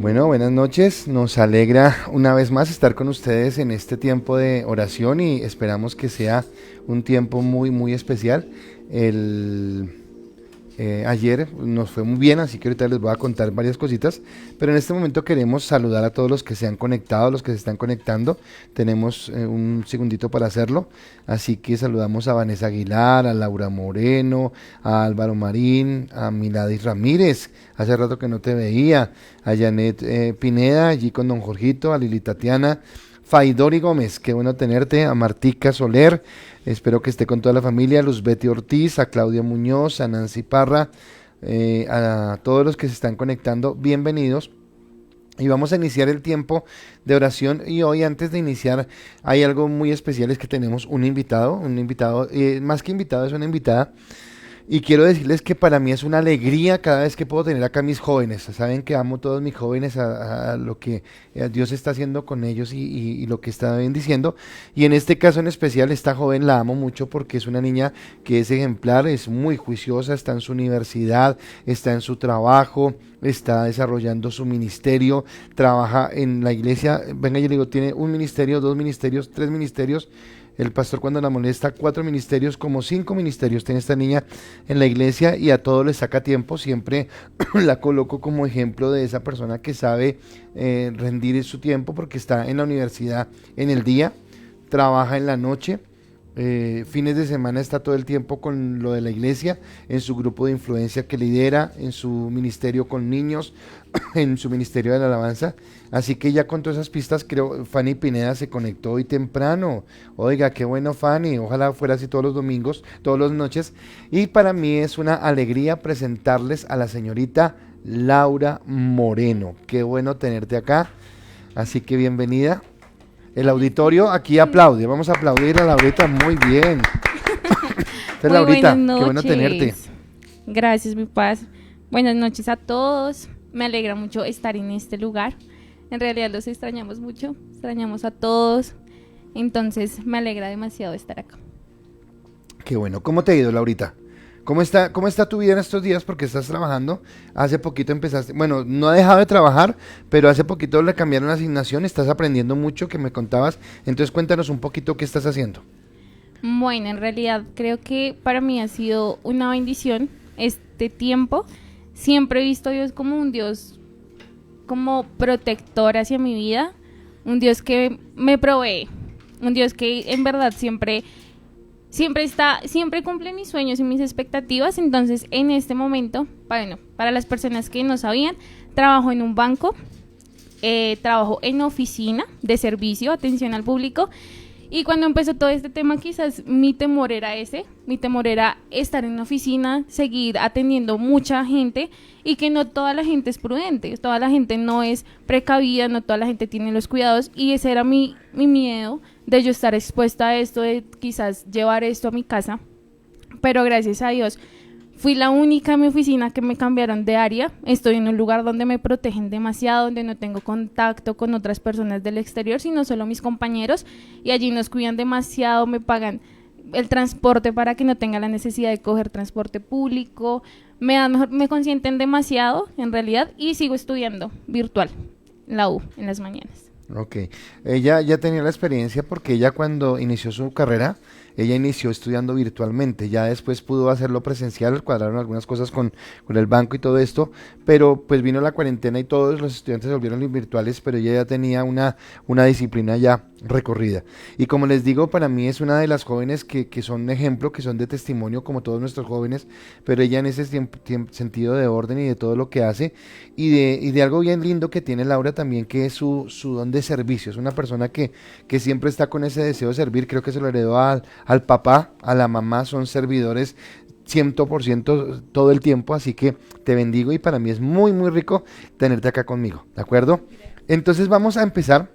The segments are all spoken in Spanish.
Bueno, buenas noches. Nos alegra una vez más estar con ustedes en este tiempo de oración y esperamos que sea un tiempo muy especial. El Ayer nos fue muy bien, así que ahorita les voy a contar varias cositas, pero en este momento queremos saludar a todos los que se han conectado, los que se están conectando. Tenemos un segundito para hacerlo, así que saludamos a Vanessa Aguilar, a Laura Moreno, a Álvaro Marín, a Miladis Ramírez, hace rato que no te veía, a Janet Pineda, allí con don Jorgito, a Lili Tatiana, Faidori Gómez, qué bueno tenerte, a Martica Soler, espero que esté con toda la familia, a Luz Betty Ortiz, a Claudia Muñoz, a Nancy Parra, a todos los que se están conectando, bienvenidos. Y vamos a iniciar el tiempo de oración y hoy antes de iniciar hay algo muy especial, es que tenemos un invitado, más que invitado es una invitada. Y quiero decirles que para mí es una alegría cada vez que puedo tener acá a mis jóvenes. Saben que amo a todos mis jóvenes, a lo que Dios está haciendo con ellos y lo que está bendiciendo. Y en este caso en especial, esta joven la amo mucho porque es una niña que es ejemplar, es muy juiciosa, está en su universidad, está en su trabajo, está desarrollando su ministerio, trabaja en la iglesia. Venga, yo le digo, tiene un ministerio, dos ministerios, tres ministerios. El pastor cuando la molesta, cuatro ministerios, como cinco ministerios tiene esta niña en la iglesia y a todo le saca tiempo. Siempre la coloco como ejemplo de esa persona que sabe rendir su tiempo porque está en la universidad en el día, trabaja en la noche. Fines de semana está todo el tiempo con lo de la iglesia, en su grupo de influencia que lidera, en su ministerio con niños, en su ministerio de la alabanza. Así que ya con todas esas pistas, creo, Fanny Pineda se conectó hoy temprano. Oiga, qué bueno, Fanny, ojalá fuera así todos los domingos, todas las noches. Y para mí es una alegría presentarles a la señorita Laura Moreno. Qué bueno tenerte acá, así que bienvenida. El auditorio aquí aplaude. Vamos a aplaudir a Laurita. Muy bien. Entonces, Muy Laurita, buenas qué bueno tenerte. noches. Gracias, mi paz. Buenas noches a todos. Me alegra mucho estar en este lugar. En realidad los extrañamos mucho. Extrañamos a todos. Entonces me alegra demasiado estar acá. Qué bueno. ¿Cómo te ha ido, Laurita? ¿Cómo está tu vida en estos días? Porque estás trabajando. Hace poquito empezaste. Bueno, no ha dejado de trabajar, pero hace poquito le cambiaron la asignación. Estás aprendiendo mucho, que me contabas. Entonces, cuéntanos un poquito qué estás haciendo. Bueno, en realidad creo que para mí ha sido una bendición este tiempo. Siempre he visto a Dios como un Dios como protector hacia mi vida, un Dios que me provee, un Dios que en verdad siempre cumple mis sueños y mis expectativas. Entonces, en este momento, bueno, para las personas que no sabían, trabajo en un banco, trabajo en oficina de servicio, atención al público. Y cuando empezó todo este tema, quizás mi temor era estar en una oficina, seguir atendiendo mucha gente y que no toda la gente es prudente, toda la gente no es precavida, no toda la gente tiene los cuidados, y ese era mi miedo de yo estar expuesta a esto, de quizás llevar esto a mi casa. Pero gracias a Dios fui la única en mi oficina que me cambiaron de área. Estoy en un lugar donde me protegen demasiado, donde no tengo contacto con otras personas del exterior, sino solo mis compañeros, y allí nos cuidan demasiado, me pagan el transporte para que no tenga la necesidad de coger transporte público, me consienten demasiado en realidad, y sigo estudiando virtual en la U en las mañanas. Ok. Ella ya tenía la experiencia porque ella cuando inició su carrera, ella inició estudiando virtualmente, ya después pudo hacerlo presencial, cuadraron algunas cosas con el banco y todo esto, pero pues vino la cuarentena y todos los estudiantes se volvieron virtuales, pero ella ya tenía una disciplina ya recorrida. Y como les digo, para mí es una de las jóvenes que son ejemplo, que son de testimonio como todos nuestros jóvenes, pero ella en ese sentido de orden y de todo lo que hace, y de algo bien lindo que tiene Laura también, que es su don de servicio. Es una persona que siempre está con ese deseo de servir. Creo que se lo heredó al papá, a la mamá, son servidores 100% todo el tiempo, así que te bendigo y para mí es muy rico tenerte acá conmigo, ¿de acuerdo? Entonces vamos a empezar.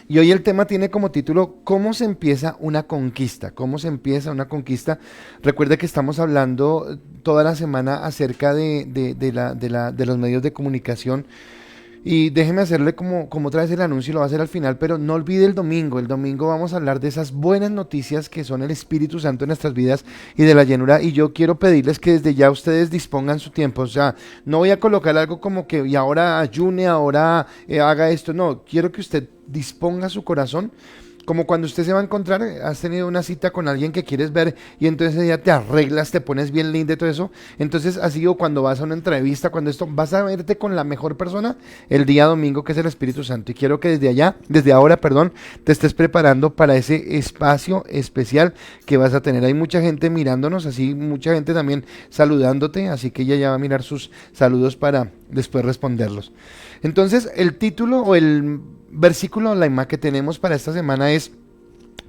Y hoy el tema tiene como título ¿Cómo se empieza una conquista? ¿Cómo se empieza una conquista? Recuerda que estamos hablando toda la semana acerca de los medios de comunicación Y déjeme hacerle como otra vez el anuncio, lo va a hacer al final, pero no olvide el domingo. El domingo vamos a hablar de esas buenas noticias que son el Espíritu Santo en nuestras vidas y de la llenura. Y yo quiero pedirles que desde ya ustedes dispongan su tiempo. O sea, no voy a colocar algo como que y ahora ayune, ahora haga esto. No, quiero que usted disponga su corazón. Como cuando usted se va a encontrar, has tenido una cita con alguien que quieres ver y entonces ya te arreglas, te pones bien linda y todo eso. Entonces así o cuando vas a una entrevista, cuando esto, vas a verte con la mejor persona el día domingo que es el Espíritu Santo. Y quiero que desde ahora, te estés preparando para ese espacio especial que vas a tener. Hay mucha gente mirándonos, así mucha gente también saludándote, así que ella ya va a mirar sus saludos para después responderlos. Entonces el título o el versículo, la imagen que tenemos para esta semana es: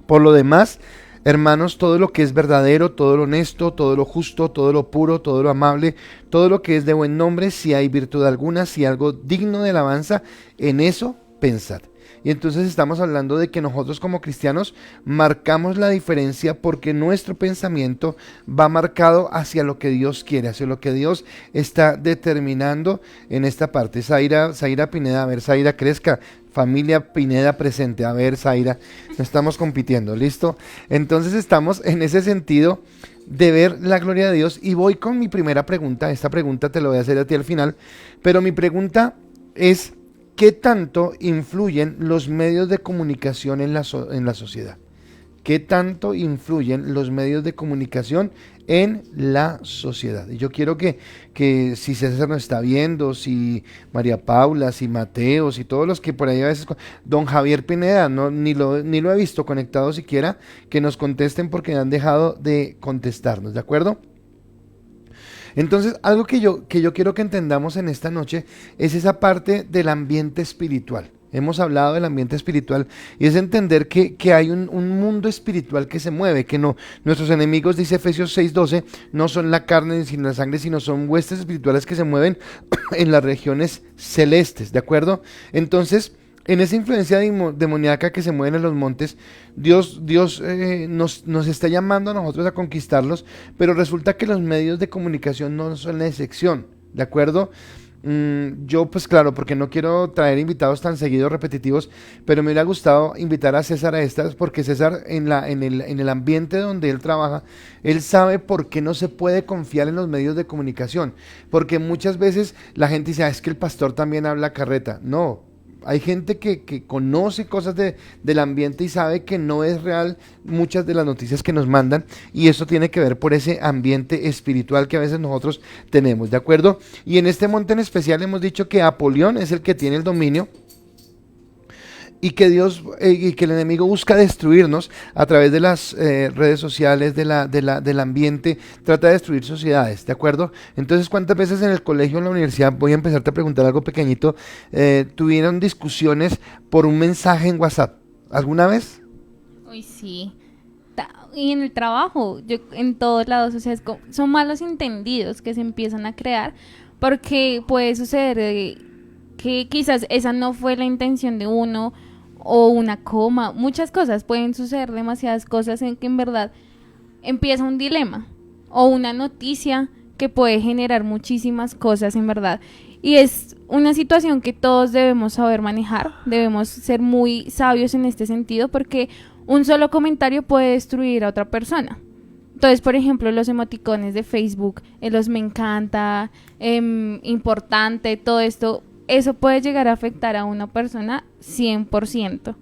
por lo demás, hermanos, todo lo que es verdadero, todo lo honesto, todo lo justo, todo lo puro, todo lo amable, todo lo que es de buen nombre, si hay virtud alguna, si algo digno de alabanza, en eso pensad. Y entonces estamos hablando de que nosotros como cristianos marcamos la diferencia porque nuestro pensamiento va marcado hacia lo que Dios quiere, hacia lo que Dios está determinando en esta parte. Zaira Pineda, a ver, Zaira, crezca. Familia Pineda presente, a ver, Zaira, no estamos compitiendo, ¿listo? Entonces estamos en ese sentido de ver la gloria de Dios y voy con mi primera pregunta. Esta pregunta te la voy a hacer a ti al final, pero mi pregunta es: ¿qué tanto influyen los medios de comunicación en la sociedad? ¿Qué tanto influyen los medios de comunicación en la sociedad? Y yo quiero que si César nos está viendo, si María Paula, si Mateo, si todos los que por ahí a veces, don Javier Pineda, no, ni lo he visto conectado siquiera, que nos contesten porque han dejado de contestarnos, ¿de acuerdo? Entonces, algo que yo quiero que entendamos en esta noche es esa parte del ambiente espiritual. Hemos hablado del ambiente espiritual y es entender que hay un mundo espiritual que se mueve, que no, nuestros enemigos, dice Efesios 6:12, no son la carne ni la sangre, sino son huestes espirituales que se mueven en las regiones celestes, ¿de acuerdo? Entonces, en esa influencia demoníaca que se mueve en los montes, Dios nos está llamando a nosotros a conquistarlos, pero resulta que los medios de comunicación no son la excepción, ¿de acuerdo? Yo pues claro, porque no quiero traer invitados tan seguidos repetitivos, pero me hubiera gustado invitar a César a estas, porque César en el ambiente donde él trabaja, él sabe por qué no se puede confiar en los medios de comunicación, porque muchas veces la gente dice, es que el pastor también habla carreta. No, hay gente que conoce cosas del ambiente y sabe que no es real muchas de las noticias que nos mandan, y eso tiene que ver por ese ambiente espiritual que a veces nosotros tenemos, ¿de acuerdo? Y en este monte en especial hemos dicho que Apolión es el que tiene el dominio, y que Dios y que el enemigo busca destruirnos a través de las redes sociales, del ambiente, trata de destruir sociedades, ¿de acuerdo? Entonces, ¿cuántas veces en el colegio, en la universidad, voy a empezarte a preguntar algo pequeñito, tuvieron discusiones por un mensaje en WhatsApp? ¿Alguna vez? Uy, sí. Y en el trabajo, en todos lados, o sea, son malos entendidos que se empiezan a crear, porque puede suceder que quizás esa no fue la intención de uno, o una coma, muchas cosas, pueden suceder demasiadas cosas en que en verdad empieza un dilema o una noticia que puede generar muchísimas cosas en verdad, y es una situación que todos debemos saber manejar, debemos ser muy sabios en este sentido, porque un solo comentario puede destruir a otra persona. Entonces, por ejemplo, los emoticones de Facebook, los me encanta, importante, todo esto, eso puede llegar a afectar a una persona 100%.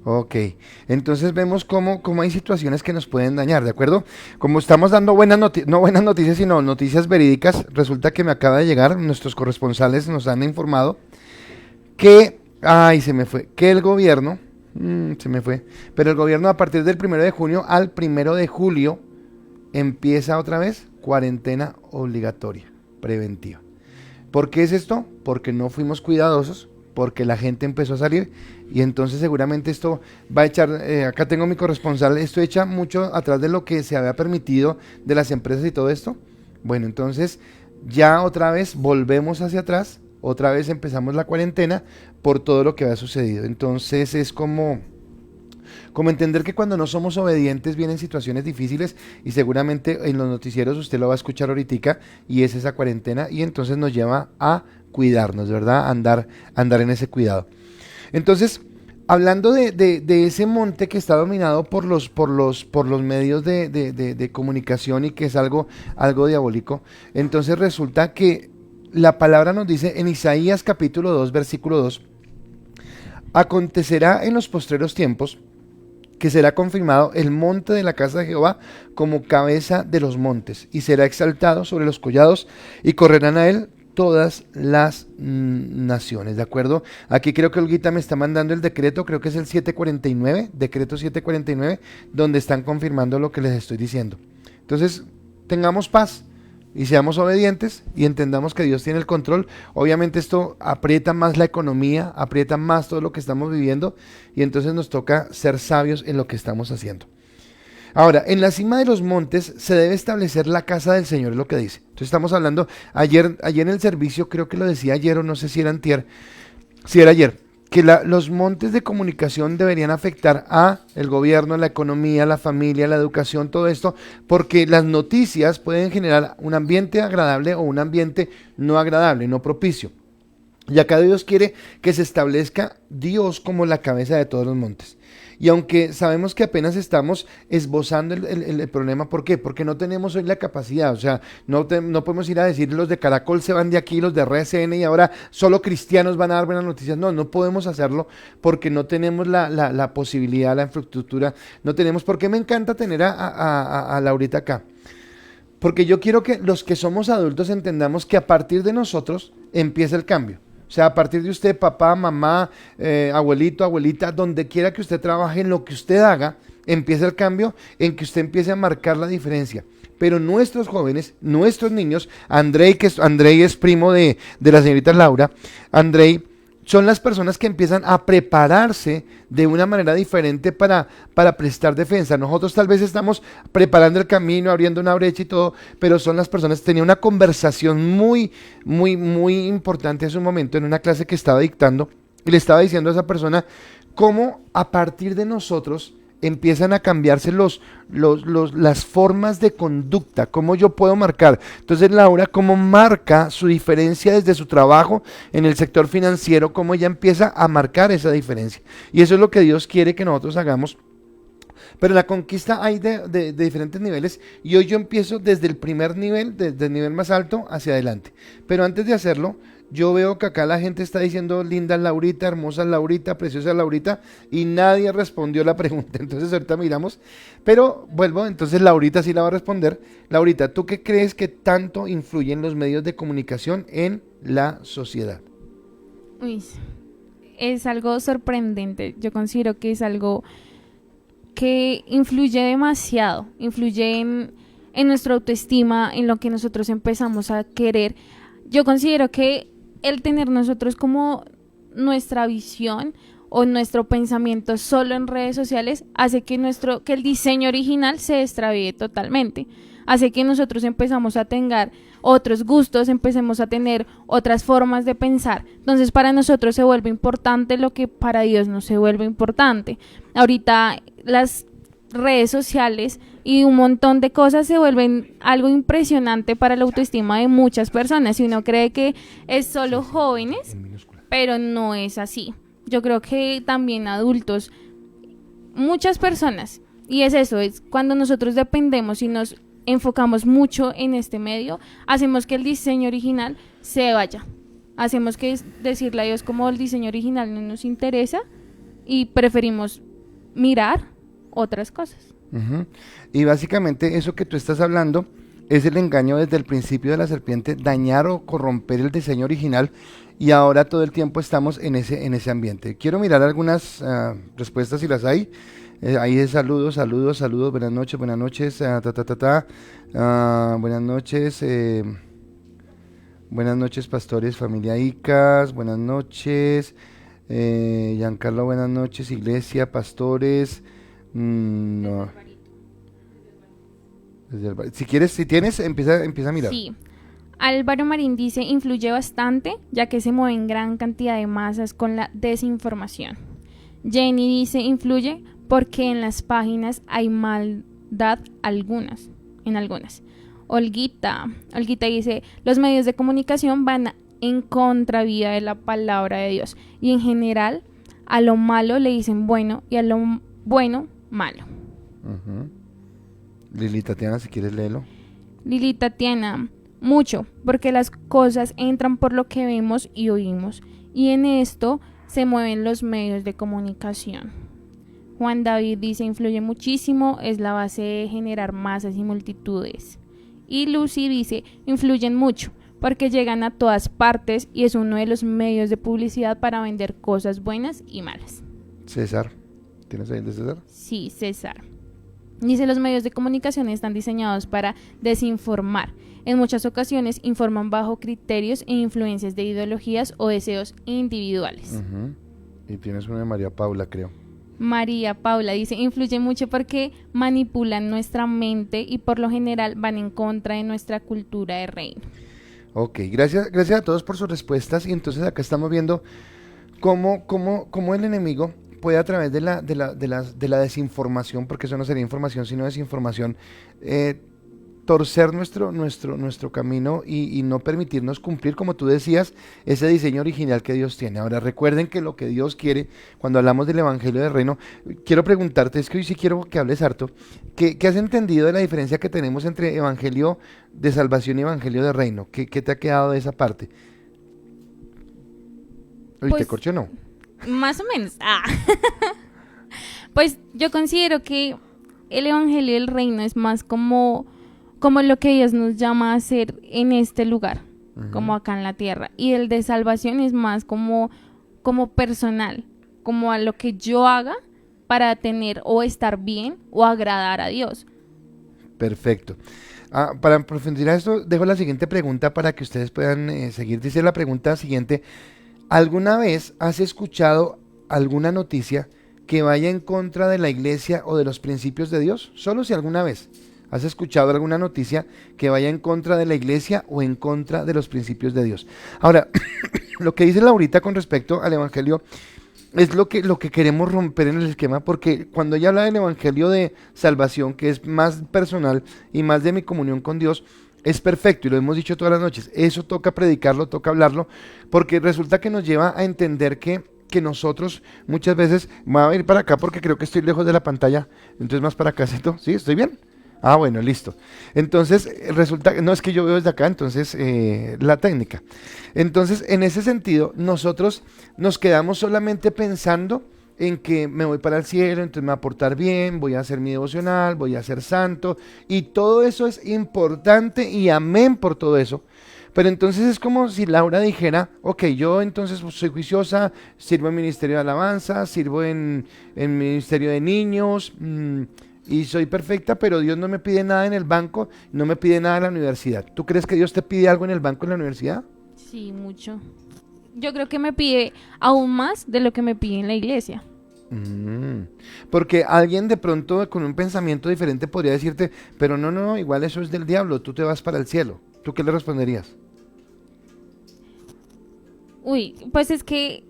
Ok, entonces vemos cómo hay situaciones que nos pueden dañar, ¿de acuerdo? Como estamos dando no buenas noticias, sino noticias verídicas, resulta que me acaba de llegar, nuestros corresponsales nos han informado que, que el gobierno, se me fue, pero el gobierno a partir del 1 de junio al 1 de julio empieza otra vez cuarentena obligatoria, preventiva. ¿Por qué es esto? Porque no fuimos cuidadosos, porque la gente empezó a salir, y entonces seguramente esto va a echar, acá tengo mi corresponsal, esto echa mucho atrás de lo que se había permitido de las empresas y todo esto. Bueno, entonces ya otra vez volvemos hacia atrás, otra vez empezamos la cuarentena por todo lo que había sucedido. Entonces es como como entender que cuando no somos obedientes vienen situaciones difíciles y seguramente en los noticieros usted lo va a escuchar ahorita y es esa cuarentena y entonces nos lleva a cuidarnos, ¿verdad? Andar en ese cuidado. Entonces, hablando de ese monte que está dominado por los medios de comunicación y que es algo diabólico, entonces resulta que la palabra nos dice en Isaías capítulo 2, versículo 2, acontecerá en los postreros tiempos que será confirmado el monte de la casa de Jehová como cabeza de los montes, y será exaltado sobre los collados, y correrán a él todas las naciones, ¿de acuerdo? Aquí creo que Olguita me está mandando el decreto, creo que es el 749, decreto 749, donde están confirmando lo que les estoy diciendo. Entonces, tengamos paz y seamos obedientes y entendamos que Dios tiene el control. Obviamente esto aprieta más la economía, aprieta más todo lo que estamos viviendo y entonces nos toca ser sabios en lo que estamos haciendo. Ahora, en la cima de los montes se debe establecer la casa del Señor, es lo que dice. Entonces estamos hablando, ayer en el servicio, creo que lo decía ayer o no sé si era antier, si era ayer, que los montes de comunicación deberían afectar a el gobierno, la economía, la familia, la educación, todo esto, porque las noticias pueden generar un ambiente agradable o un ambiente no agradable, no propicio. Y acá Dios quiere que se establezca Dios como la cabeza de todos los montes. Y aunque sabemos que apenas estamos esbozando el problema, ¿por qué? Porque no tenemos hoy la capacidad, o sea, no podemos ir a decir los de Caracol se van de aquí, los de RCN y ahora solo cristianos van a dar buenas noticias. No podemos hacerlo porque no tenemos la posibilidad, la infraestructura, no tenemos. ¿Por qué me encanta tener a Laurita acá? Porque yo quiero que los que somos adultos entendamos que a partir de nosotros empieza el cambio. O sea, a partir de usted, papá, mamá, abuelito, abuelita, donde quiera que usted trabaje, en lo que usted haga, empieza el cambio en que usted empiece a marcar la diferencia. Pero nuestros jóvenes, nuestros niños, Andrei es primo de la señorita Laura, Andrei, son las personas que empiezan a prepararse de una manera diferente para prestar defensa. Nosotros tal vez estamos preparando el camino, abriendo una brecha y todo, pero son las personas. Tenía una conversación muy importante hace un momento en una clase que estaba dictando y le estaba diciendo a esa persona cómo a partir de nosotros empiezan a cambiarse las formas de conducta, cómo yo puedo marcar. Entonces Laura, cómo marca su diferencia desde su trabajo en el sector financiero, cómo ella empieza a marcar esa diferencia. Y eso es lo que Dios quiere que nosotros hagamos. Pero la conquista hay de diferentes niveles y hoy yo empiezo desde el primer nivel, desde el nivel más alto hacia adelante. Pero antes de hacerlo, yo veo que acá la gente está diciendo linda Laurita, hermosa Laurita, preciosa Laurita y nadie respondió la pregunta. Entonces ahorita miramos, pero vuelvo, entonces Laurita sí la va a responder. Laurita, ¿tú qué crees que tanto influyen los medios de comunicación en la sociedad? Uy, es algo sorprendente. Yo considero que es algo que influye demasiado, influye en nuestra autoestima, en lo que nosotros empezamos a querer. Yo considero que el tener nosotros como nuestra visión o nuestro pensamiento solo en redes sociales hace que el diseño original se extravíe totalmente, hace que nosotros empezamos a tener otros gustos, empecemos a tener otras formas de pensar. Entonces para nosotros se vuelve importante lo que para Dios no se vuelve importante. Ahorita las redes sociales y un montón de cosas se vuelven algo impresionante para la autoestima de muchas personas y uno cree que es solo jóvenes, pero no es así. Yo creo que también adultos, muchas personas, y es eso, es cuando nosotros dependemos y nos enfocamos mucho en este medio, hacemos que el diseño original se vaya, hacemos que decirle a Dios como el diseño original no nos interesa y preferimos mirar otras cosas. Uh-huh. Y básicamente eso que tú estás hablando es el engaño desde el principio de la serpiente, dañar o corromper el diseño original, y ahora todo el tiempo estamos en ese ambiente. Quiero mirar algunas respuestas si las hay. Ahí es saludos, buenas noches, buenas noches pastores, familia Icas, buenas noches, Giancarlo, buenas noches, iglesia, pastores, no. Si tienes, empieza a mirar. Sí. Álvaro Marín dice, influye bastante, ya que se mueven gran cantidad de masas con la desinformación. Jenny dice, influye porque en las páginas hay maldad en algunas. Olguita dice, los medios de comunicación van en contravía de la palabra de Dios y en general a lo malo le dicen bueno y a lo bueno malo. Lili Tatiana, si quieres léelo. Lili Tatiana, mucho, porque las cosas entran por lo que vemos y oímos y en esto se mueven los medios de comunicación. Juan David dice, influye muchísimo, es la base de generar masas y multitudes. Y Lucy dice, influyen mucho, porque llegan a todas partes y es uno de los medios de publicidad para vender cosas buenas y malas. César, ¿tienes ahí de César? Sí, César. Dice, los medios de comunicación están diseñados para desinformar. En muchas ocasiones informan bajo criterios e influencias de ideologías o deseos individuales. Y tienes una de María Paula, creo. María Paula dice, influye mucho porque manipulan nuestra mente y por lo general van en contra de nuestra cultura de reino. Ok, gracias a todos por sus respuestas y entonces acá estamos viendo cómo el enemigo puede a través de la desinformación, porque eso no sería información sino desinformación, torcer nuestro camino y no permitirnos cumplir, como tú decías, ese diseño original que Dios tiene. Ahora recuerden que lo que Dios quiere, cuando hablamos del Evangelio del Reino, quiero preguntarte, es que hoy sí quiero que hables harto, ¿qué has entendido de la diferencia que tenemos entre Evangelio de Salvación y Evangelio de Reino? ¿Qué te ha quedado de esa parte? Uy, Pues, ¿te corcho o no? Más o menos. Pues yo considero que el Evangelio del Reino es más como lo que Dios nos llama a hacer en este lugar, como acá en la tierra. Y el de salvación es más como personal, como a lo que yo haga para tener o estar bien o agradar a Dios. Perfecto. Para profundizar esto, dejo la siguiente pregunta para que ustedes puedan seguir. Dice la pregunta siguiente: ¿alguna vez has escuchado alguna noticia que vaya en contra de la iglesia o de los principios de Dios? Solo si alguna vez has escuchado alguna noticia que vaya en contra de la iglesia o en contra de los principios de Dios. Ahora, lo que dice Laurita con respecto al evangelio es lo que queremos romper en el esquema, porque cuando ella habla del evangelio de salvación, que es más personal y más de mi comunión con Dios, es perfecto y lo hemos dicho todas las noches. Eso toca predicarlo, toca hablarlo, porque resulta que nos lleva a entender que nosotros muchas veces, me voy a ir para acá porque creo que estoy lejos de la pantalla, entonces más para acá, ¿cierto? ¿Sí? ¿Estoy bien? Bueno, listo. Entonces, resulta, no es que yo veo desde acá, entonces, la técnica. Entonces, en ese sentido, nosotros nos quedamos solamente pensando en que me voy para el cielo, entonces me voy a portar bien, voy a hacer mi devocional, voy a ser santo, y todo eso es importante y amén por todo eso. Pero entonces es como si Laura dijera, ok, yo entonces soy juiciosa, sirvo en ministerio de alabanza, sirvo en ministerio de niños, y soy perfecta, pero Dios no me pide nada en el banco, no me pide nada en la universidad. ¿Tú crees que Dios te pide algo en el banco en la universidad? Sí, mucho. Yo creo que me pide aún más de lo que me pide en la iglesia. Porque alguien de pronto con un pensamiento diferente podría decirte, pero no, igual eso es del diablo, tú te vas para el cielo. ¿Tú qué le responderías? Uy, pues es que,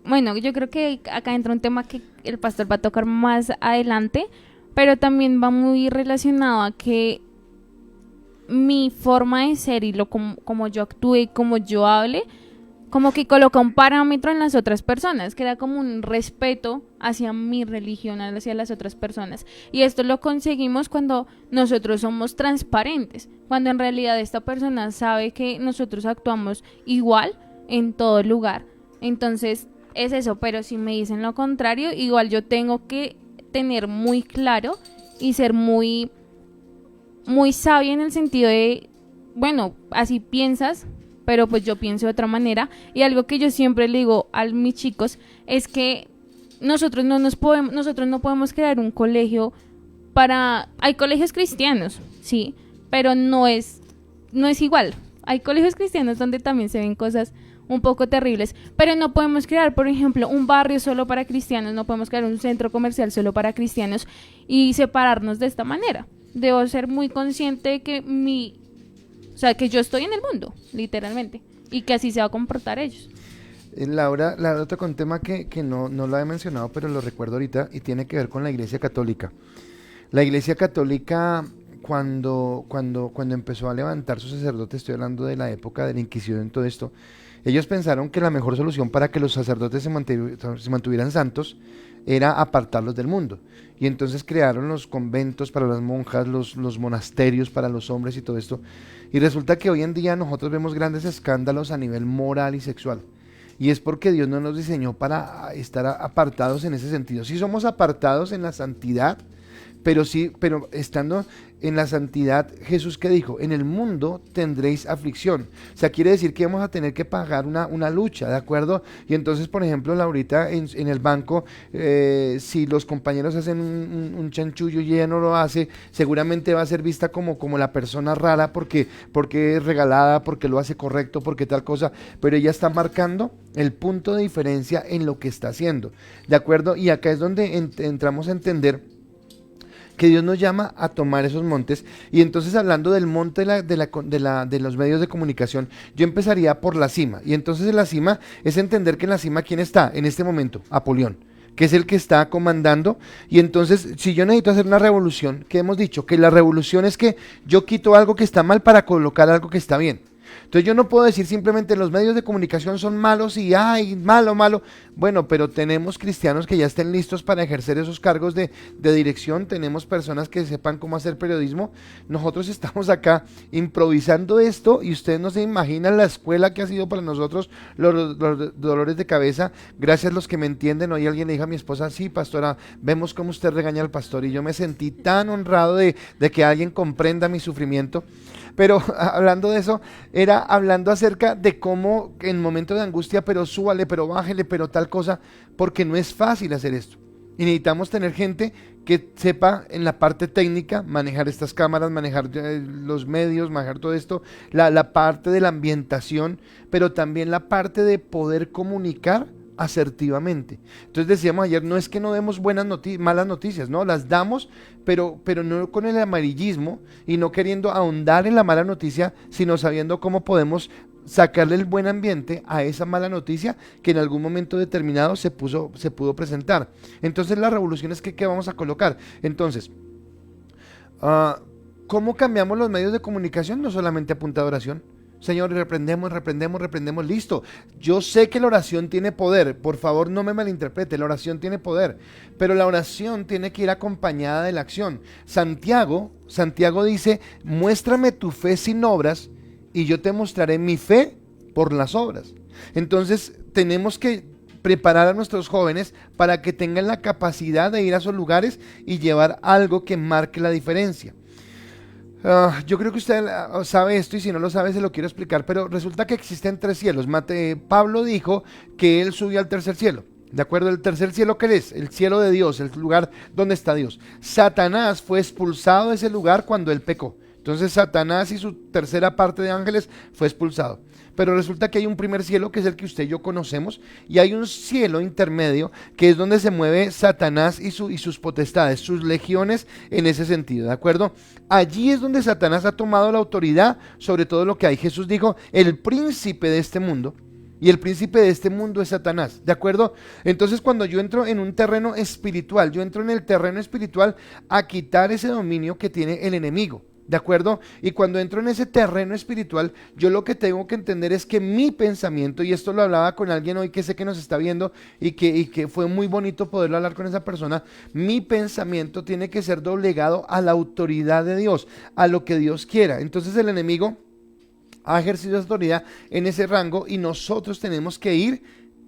bueno, yo creo que acá entra un tema que el pastor va a tocar más adelante, pero también va muy relacionado a que mi forma de ser y como yo actúe y como yo hable, como que coloca un parámetro en las otras personas, que da como un respeto hacia mi religión, hacia las otras personas. Y esto lo conseguimos cuando nosotros somos transparentes, cuando en realidad esta persona sabe que nosotros actuamos igual en todo lugar. Entonces es eso, pero si me dicen lo contrario, igual yo tengo que tener muy claro y ser muy, muy sabia en el sentido de, bueno, así piensas, pero pues yo pienso de otra manera. Y algo que yo siempre le digo a mis chicos es que nosotros no podemos crear un colegio hay colegios cristianos, sí, pero no es igual. Hay colegios cristianos donde también se ven cosas un poco terribles, pero no podemos crear, por ejemplo, un barrio solo para cristianos, no podemos crear un centro comercial solo para cristianos y separarnos de esta manera. Debo ser muy consciente de que que yo estoy en el mundo, literalmente, y que así se va a comportar ellos. Laura tocó un tema que no lo había mencionado, pero lo recuerdo ahorita y tiene que ver con la Iglesia Católica. La Iglesia Católica, cuando empezó a levantar sus sacerdotes, estoy hablando de la época de la Inquisición y todo esto, ellos pensaron que la mejor solución para que los sacerdotes se mantuvieran santos era apartarlos del mundo. Y entonces crearon los conventos para las monjas, los monasterios para los hombres y todo esto. Y resulta que hoy en día nosotros vemos grandes escándalos a nivel moral y sexual. Y es porque Dios no nos diseñó para estar apartados en ese sentido. Sí somos apartados en la santidad, pero estando en la santidad, Jesús que dijo, en el mundo tendréis aflicción. O sea, quiere decir que vamos a tener que pagar una lucha, ¿de acuerdo? Y entonces, por ejemplo, Laurita, en el banco, si los compañeros hacen un chanchullo y ella no lo hace, seguramente va a ser vista como la persona rara porque es regalada, porque lo hace correcto, porque tal cosa, pero ella está marcando el punto de diferencia en lo que está haciendo, ¿de acuerdo? Y acá es donde entramos a entender que Dios nos llama a tomar esos montes. Y entonces, hablando del monte de los medios de comunicación, yo empezaría por la cima. Y entonces en la cima es entender que en la cima, ¿quién está en este momento? Apolión, que es el que está comandando. Y entonces, si yo necesito hacer una revolución, ¿qué hemos dicho? Que la revolución es que yo quito algo que está mal para colocar algo que está bien. Entonces yo no puedo decir simplemente los medios de comunicación son malos y ay, malo, malo. Bueno, pero tenemos cristianos que ya estén listos para ejercer esos cargos de dirección, tenemos personas que sepan cómo hacer periodismo. Nosotros estamos acá improvisando esto y ustedes no se imaginan la escuela que ha sido para nosotros, los dolores de cabeza. Gracias a los que me entienden. Hoy alguien le dijo a mi esposa, sí, pastora, vemos cómo usted regaña al pastor, y yo me sentí tan honrado de que alguien comprenda mi sufrimiento. Pero hablando de eso, era hablando acerca de cómo en momentos de angustia, pero súbale, pero bájele, pero tal cosa, porque no es fácil hacer esto. Y necesitamos tener gente que sepa en la parte técnica manejar estas cámaras, manejar los medios, manejar todo esto, la parte de la ambientación, pero también la parte de poder comunicar asertivamente. Entonces decíamos ayer, no es que no demos malas noticias, no, las damos, pero no con el amarillismo y no queriendo ahondar en la mala noticia, sino sabiendo cómo podemos sacarle el buen ambiente a esa mala noticia que en algún momento determinado se pudo presentar. Entonces la revolución es que ¿qué vamos a colocar? Entonces, ¿cómo cambiamos los medios de comunicación? No solamente a punta de oración. Señor, reprendemos, listo. Yo sé que la oración tiene poder, por favor no me malinterprete, la oración tiene poder, pero la oración tiene que ir acompañada de la acción. Santiago dice, muéstrame tu fe sin obras y yo te mostraré mi fe por las obras. Entonces tenemos que preparar a nuestros jóvenes para que tengan la capacidad de ir a esos lugares y llevar algo que marque la diferencia. Yo creo que usted sabe esto, y si no lo sabe se lo quiero explicar, pero resulta que existen 3 cielos. Pablo dijo que él subió al tercer cielo, ¿de acuerdo? El tercer cielo, ¿qué es? El cielo de Dios, el lugar donde está Dios. Satanás fue expulsado de ese lugar cuando él pecó. Entonces Satanás y su tercera parte de ángeles fue expulsado. Pero resulta que hay un primer cielo que es el que usted y yo conocemos, y hay un cielo intermedio que es donde se mueve Satanás y sus potestades, sus legiones en ese sentido, ¿de acuerdo? Allí es donde Satanás ha tomado la autoridad sobre todo lo que hay. Jesús dijo, el príncipe de este mundo, y el príncipe de este mundo es Satanás, ¿de acuerdo? Entonces cuando yo entro en un terreno espiritual, yo entro en el terreno espiritual a quitar ese dominio que tiene el enemigo, ¿de acuerdo? Y cuando entro en ese terreno espiritual, yo lo que tengo que entender es que mi pensamiento, y esto lo hablaba con alguien hoy que sé que nos está viendo y que fue muy bonito poderlo hablar con esa persona, mi pensamiento tiene que ser doblegado a la autoridad de Dios, a lo que Dios quiera. Entonces el enemigo ha ejercido autoridad en ese rango y nosotros tenemos que ir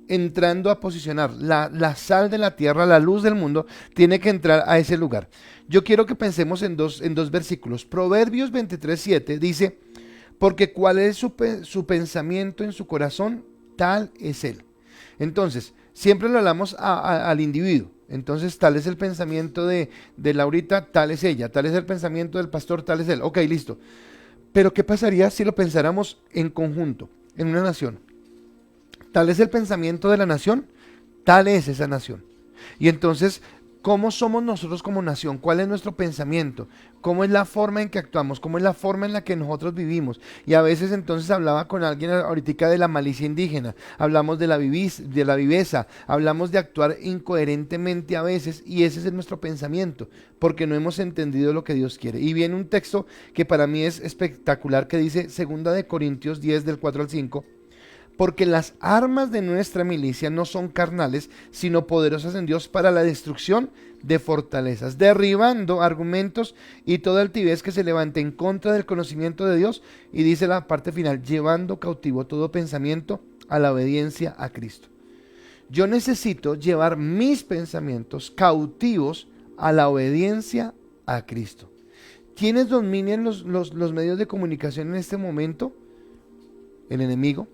entrando a posicionar. La sal de la tierra, la luz del mundo, tiene que entrar a ese lugar. Yo quiero que pensemos en dos versículos. Proverbios 23:7 dice, porque cuál es su pensamiento en su corazón, tal es él. Entonces, siempre lo hablamos al individuo. Entonces, tal es el pensamiento de Laurita, tal es ella. Tal es el pensamiento del pastor, tal es él. Ok, listo. Pero ¿qué pasaría si lo pensáramos en conjunto, en una nación? Tal es el pensamiento de la nación, tal es esa nación. Y entonces, ¿Cómo somos nosotros como nación? ¿Cuál es nuestro pensamiento? ¿Cómo es la forma en que actuamos? ¿Cómo es la forma en la que nosotros vivimos? Y a veces entonces hablaba con alguien ahorita de la malicia indígena, hablamos de la viveza, hablamos de actuar incoherentemente a veces, y ese es nuestro pensamiento, porque no hemos entendido lo que Dios quiere. Y viene un texto que para mí es espectacular, que dice 2 Corintios 10 del 4 al 5. Porque las armas de nuestra milicia no son carnales, sino poderosas en Dios para la destrucción de fortalezas, derribando argumentos y toda altivez que se levante en contra del conocimiento de Dios. Y dice la parte final, llevando cautivo todo pensamiento a la obediencia a Cristo. Yo necesito llevar mis pensamientos cautivos a la obediencia a Cristo. ¿Quiénes dominan los medios de comunicación en este momento? El enemigo.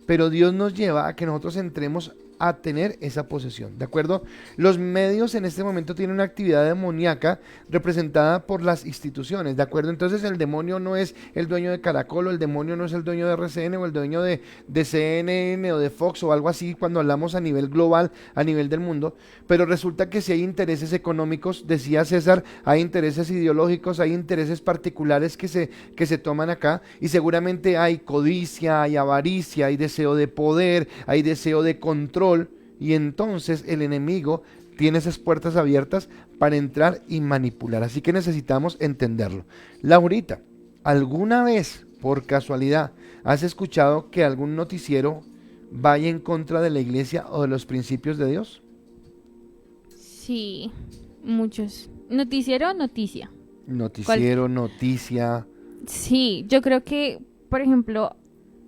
Pero Dios nos lleva a que nosotros entremos a tener esa posesión, ¿de acuerdo? Los medios en este momento tienen una actividad demoníaca representada por las instituciones, ¿de acuerdo? Entonces el demonio no es el dueño de Caracol, o el demonio no es el dueño de RCN, o el dueño de CNN o de Fox o algo así, cuando hablamos a nivel global, a nivel del mundo. Pero resulta que si hay intereses económicos, decía César, hay intereses ideológicos, hay intereses particulares que se toman acá, y seguramente hay codicia, hay avaricia, hay deseo de poder, hay deseo de control. Y entonces el enemigo tiene esas puertas abiertas para entrar y manipular. Así que necesitamos entenderlo. Laurita, ¿alguna vez, por casualidad, has escuchado que algún noticiero vaya en contra de la iglesia o de los principios de Dios? Sí, muchos. ¿Noticiero o noticia? Noticiero, noticia. Sí, yo creo que, por ejemplo,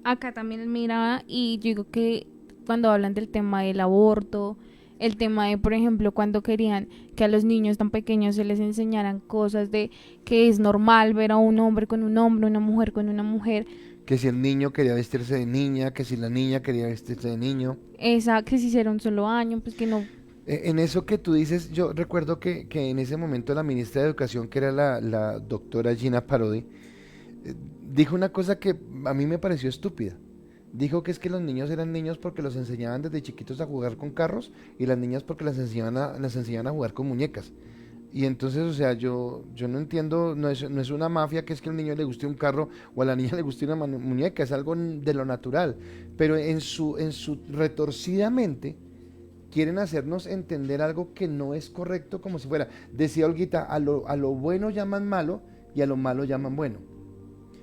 acá también miraba, y yo digo que cuando hablan del tema del aborto, el tema de, por ejemplo, cuando querían que a los niños tan pequeños se les enseñaran cosas de que es normal ver a un hombre con un hombre, una mujer con una mujer. Que si el niño quería vestirse de niña, que si la niña quería vestirse de niño. Esa, que si hiciera un solo año, pues que no. En eso que tú dices, yo recuerdo que en ese momento la ministra de Educación, que era la doctora Gina Parodi, dijo una cosa que a mí me pareció estúpida. Dijo que es que los niños eran niños porque los enseñaban desde chiquitos a jugar con carros, y las niñas porque las enseñaban a jugar con muñecas. Y entonces, o sea, yo no entiendo, no es una mafia que es que al niño le guste un carro o a la niña le guste una muñeca, es algo de lo natural. Pero en su retorcida mente quieren hacernos entender algo que no es correcto, como si fuera, decía Olguita, a lo bueno llaman malo y a lo malo llaman bueno.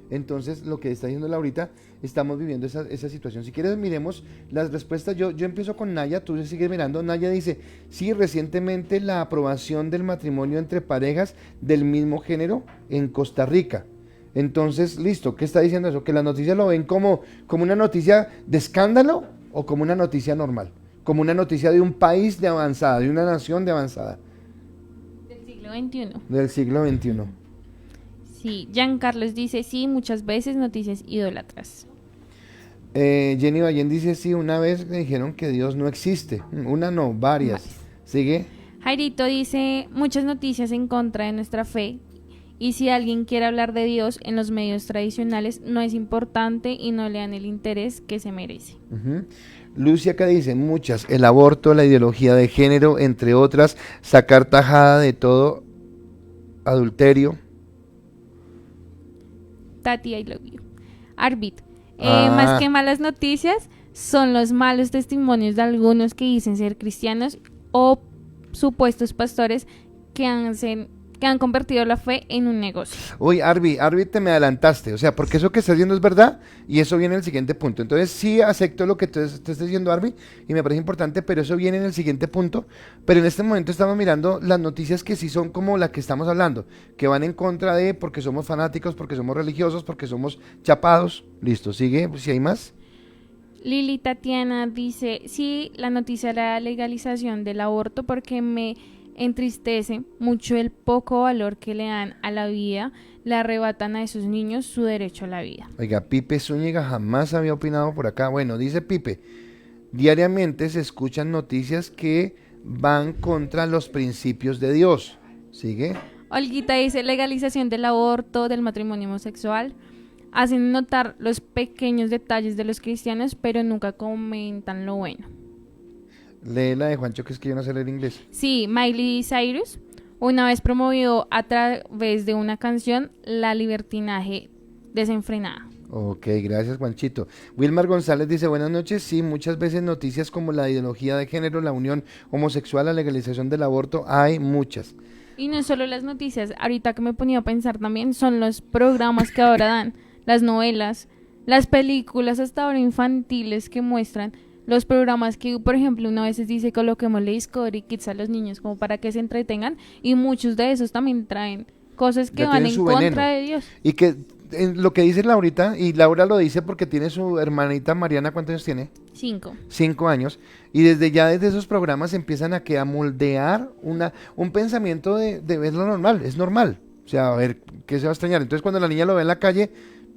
Entonces, lo que está diciendo Laurita, estamos viviendo esa situación. Si quieres, miremos las respuestas. Yo empiezo con Naya, tú sigues mirando. Naya dice, sí, recientemente la aprobación del matrimonio entre parejas del mismo género en Costa Rica. Entonces, listo, ¿qué está diciendo eso? Que las noticias lo ven como una noticia de escándalo o como una noticia normal, como una noticia de un país de avanzada, de una nación de avanzada. Del siglo XXI. Del siglo XXI. Sí, Giancarlos dice, sí, muchas veces noticias idólatras. Jenny Ballén dice, sí, una vez me dijeron que Dios no existe. Una no, varias. ¿Sigue? Jairito dice, muchas noticias en contra de nuestra fe, y si alguien quiere hablar de Dios en los medios tradicionales, no es importante y no le dan el interés que se merece. Lucia acá dice, muchas, el aborto, la ideología de género, entre otras, sacar tajada de todo, adulterio. Tati, I love you. Arbit, más que malas noticias, son los malos testimonios de algunos que dicen ser cristianos o supuestos pastores que han convertido la fe en un negocio. Uy, Arby, te me adelantaste, o sea, porque eso que estás diciendo es verdad, y eso viene en el siguiente punto. Entonces sí acepto lo que te estás diciendo, Arby, y me parece importante, pero eso viene en el siguiente punto. Pero en este momento estamos mirando las noticias que sí son como la que estamos hablando, que van en contra de porque somos fanáticos, porque somos religiosos, porque somos chapados. Listo, sigue, si hay más. Lili Tatiana dice, sí, la noticia de la legalización del aborto, porque me entristece mucho el poco valor que le dan a la vida, le arrebatan a esos niños su derecho a la vida. Oiga, Pipe Zúñiga jamás había opinado por acá. Bueno, dice Pipe, diariamente se escuchan noticias que van contra los principios de Dios. ¿Sigue? Olguita dice, legalización del aborto, del matrimonio homosexual, hacen notar los pequeños detalles de los cristianos, pero nunca comentan lo bueno. Lee la de Juancho, que es que yo no sé leer inglés. Sí, Miley Cyrus una vez promovió a través de una canción la libertinaje desenfrenada. Ok, gracias Juanchito. Wilmar González dice, buenas noches, sí, muchas veces noticias como la ideología de género, la unión homosexual, la legalización del aborto, hay muchas. Y no solo las noticias, ahorita que me ponía a pensar también, son los programas que ahora dan, las novelas, las películas hasta ahora infantiles que muestran, los programas que, por ejemplo, una vez dice coloquémosle Discovery Kids a los niños como para que se entretengan, y muchos de esos también traen cosas que Ya van tienen en su contra veneno. de Dios. Y que lo que dice Laurita, y Laura lo dice porque tiene su hermanita Mariana, ¿cuántos años tiene? 5. 5 años, y desde esos programas empiezan a moldear un pensamiento de ver lo normal, es normal, o sea, a ver, ¿qué se va a extrañar? Entonces cuando la niña lo ve en la calle,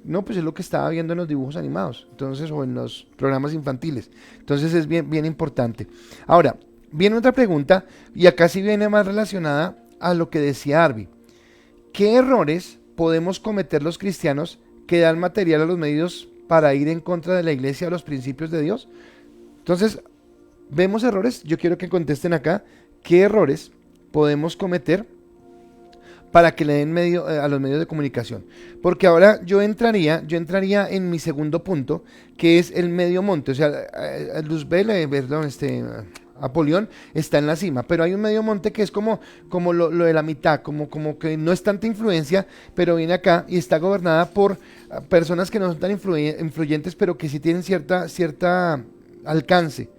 no, pues es lo que estaba viendo en los dibujos animados, entonces, o en los programas infantiles, entonces es bien, bien importante. Ahora, viene otra pregunta, y acá sí viene más relacionada a lo que decía Arby. ¿Qué errores podemos cometer los cristianos que dan material a los medios para ir en contra de la iglesia o los principios de Dios? Entonces, vemos errores. Yo quiero que contesten acá. ¿Qué errores podemos cometer para que le den medio a los medios de comunicación? Porque ahora yo entraría en mi segundo punto, que es el medio monte. O sea, Luzbel, perdón, Apolión está en la cima, pero hay un medio monte que es como lo de la mitad, como que no es tanta influencia, pero viene acá y está gobernada por personas que no son tan influyentes, pero que sí tienen cierta alcance.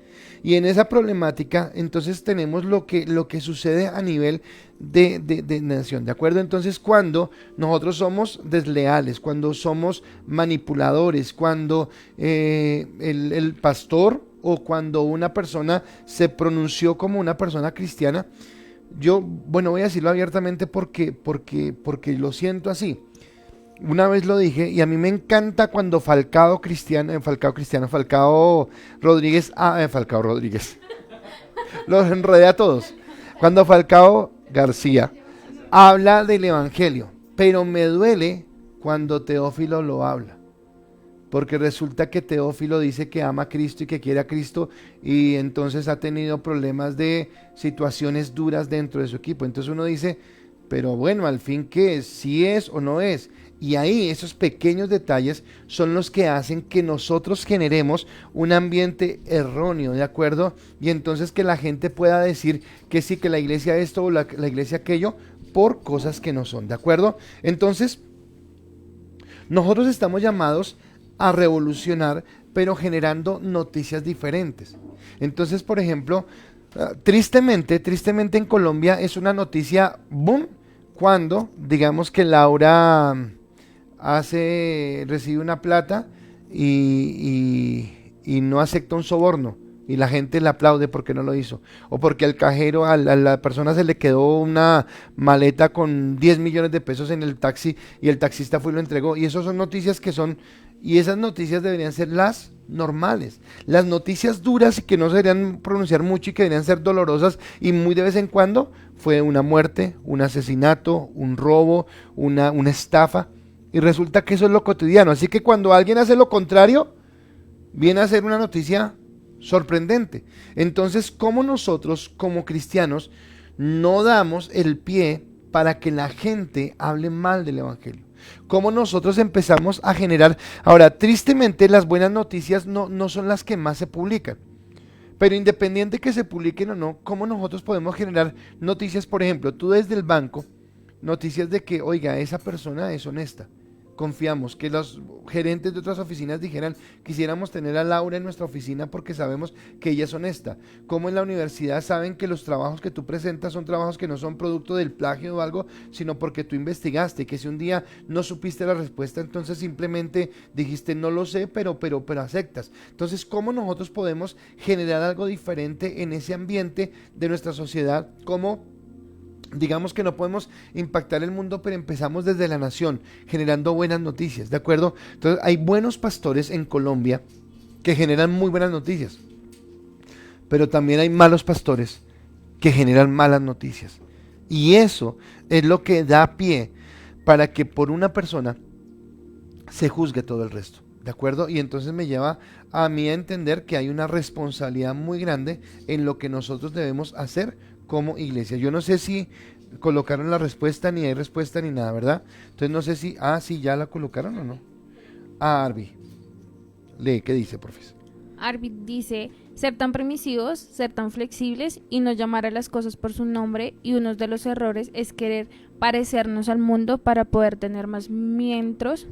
Y en esa problemática, entonces tenemos lo que sucede a nivel de nación, ¿de acuerdo? Entonces, cuando nosotros somos desleales, cuando somos manipuladores, cuando el pastor o cuando una persona se pronunció como una persona cristiana, yo, bueno, voy a decirlo abiertamente porque lo siento así. Una vez lo dije y a mí me encanta cuando Falcao Rodríguez, Falcao Rodríguez, los enredé a todos. Cuando Falcao García habla del evangelio, pero me duele cuando Teófilo lo habla. Porque resulta que Teófilo dice que ama a Cristo y que quiere a Cristo, y entonces ha tenido problemas de situaciones duras dentro de su equipo. Entonces uno dice, pero bueno, al fin, ¿qué es? ¿Si es o no es? Y ahí esos pequeños detalles son los que hacen que nosotros generemos un ambiente erróneo, ¿de acuerdo? Y entonces que la gente pueda decir que sí, que la iglesia esto o la iglesia aquello, por cosas que no son, ¿de acuerdo? Entonces, nosotros estamos llamados a revolucionar, pero generando noticias diferentes. Entonces, por ejemplo, tristemente en Colombia es una noticia boom cuando, digamos que Laura recibe una plata y no acepta un soborno, y la gente le aplaude porque no lo hizo, o porque al cajero, a la persona se le quedó una maleta con 10 millones de pesos en el taxi y el taxista fue y lo entregó. Y esas son noticias y esas noticias deberían ser las normales, las noticias duras y que no se deberían pronunciar mucho y que deberían ser dolorosas y muy de vez en cuando. Fue una muerte, un asesinato, un robo, una estafa, y resulta que eso es lo cotidiano. Así que cuando alguien hace lo contrario, viene a ser una noticia sorprendente. Entonces, ¿cómo nosotros como cristianos no damos el pie para que la gente hable mal del evangelio? ¿Cómo nosotros empezamos a generar? Ahora, tristemente las buenas noticias no son las que más se publican, pero independiente que se publiquen o no, ¿cómo nosotros podemos generar noticias? Por ejemplo, tú desde el banco, noticias de que, oiga, esa persona es honesta, confiamos, que los gerentes de otras oficinas dijeran, quisiéramos tener a Laura en nuestra oficina porque sabemos que ella es honesta. Como en la universidad saben que los trabajos que tú presentas son trabajos que no son producto del plagio o algo, sino porque tú investigaste, que si un día no supiste la respuesta, entonces simplemente dijiste, no lo sé, pero aceptas. Entonces, ¿cómo nosotros podemos generar algo diferente en ese ambiente de nuestra sociedad? ¿Cómo? Digamos que no podemos impactar el mundo, pero empezamos desde la nación, generando buenas noticias, ¿de acuerdo? Entonces, hay buenos pastores en Colombia que generan muy buenas noticias, pero también hay malos pastores que generan malas noticias. Y eso es lo que da pie para que por una persona se juzgue todo el resto. ¿De acuerdo? Y entonces me lleva a mí a entender que hay una responsabilidad muy grande en lo que nosotros debemos hacer como iglesia. Yo no sé si colocaron la respuesta, ni hay respuesta, ni nada, ¿verdad? Entonces no sé si, sí, ya la colocaron o no. Arby, lee, ¿qué dice, profesor? Arvid dice, ser tan permisivos, ser tan flexibles y no llamar a las cosas por su nombre, y uno de los errores es querer parecernos al mundo para poder tener más miembros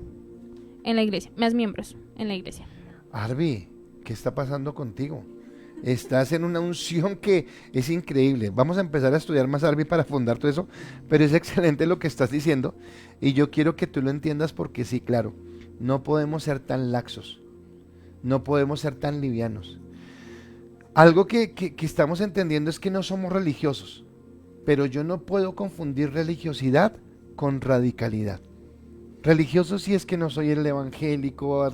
en la iglesia, más miembros en la iglesia. Arby, ¿qué está pasando contigo? Estás en una unción que es increíble. Vamos a empezar a estudiar más, Arby, para fundar todo eso, pero es excelente lo que estás diciendo y yo quiero que tú lo entiendas porque sí, claro, no podemos ser tan laxos, no podemos ser tan livianos. Algo que estamos entendiendo es que no somos religiosos, pero yo no puedo confundir religiosidad con radicalidad. Religioso sí es que no soy el evangélico,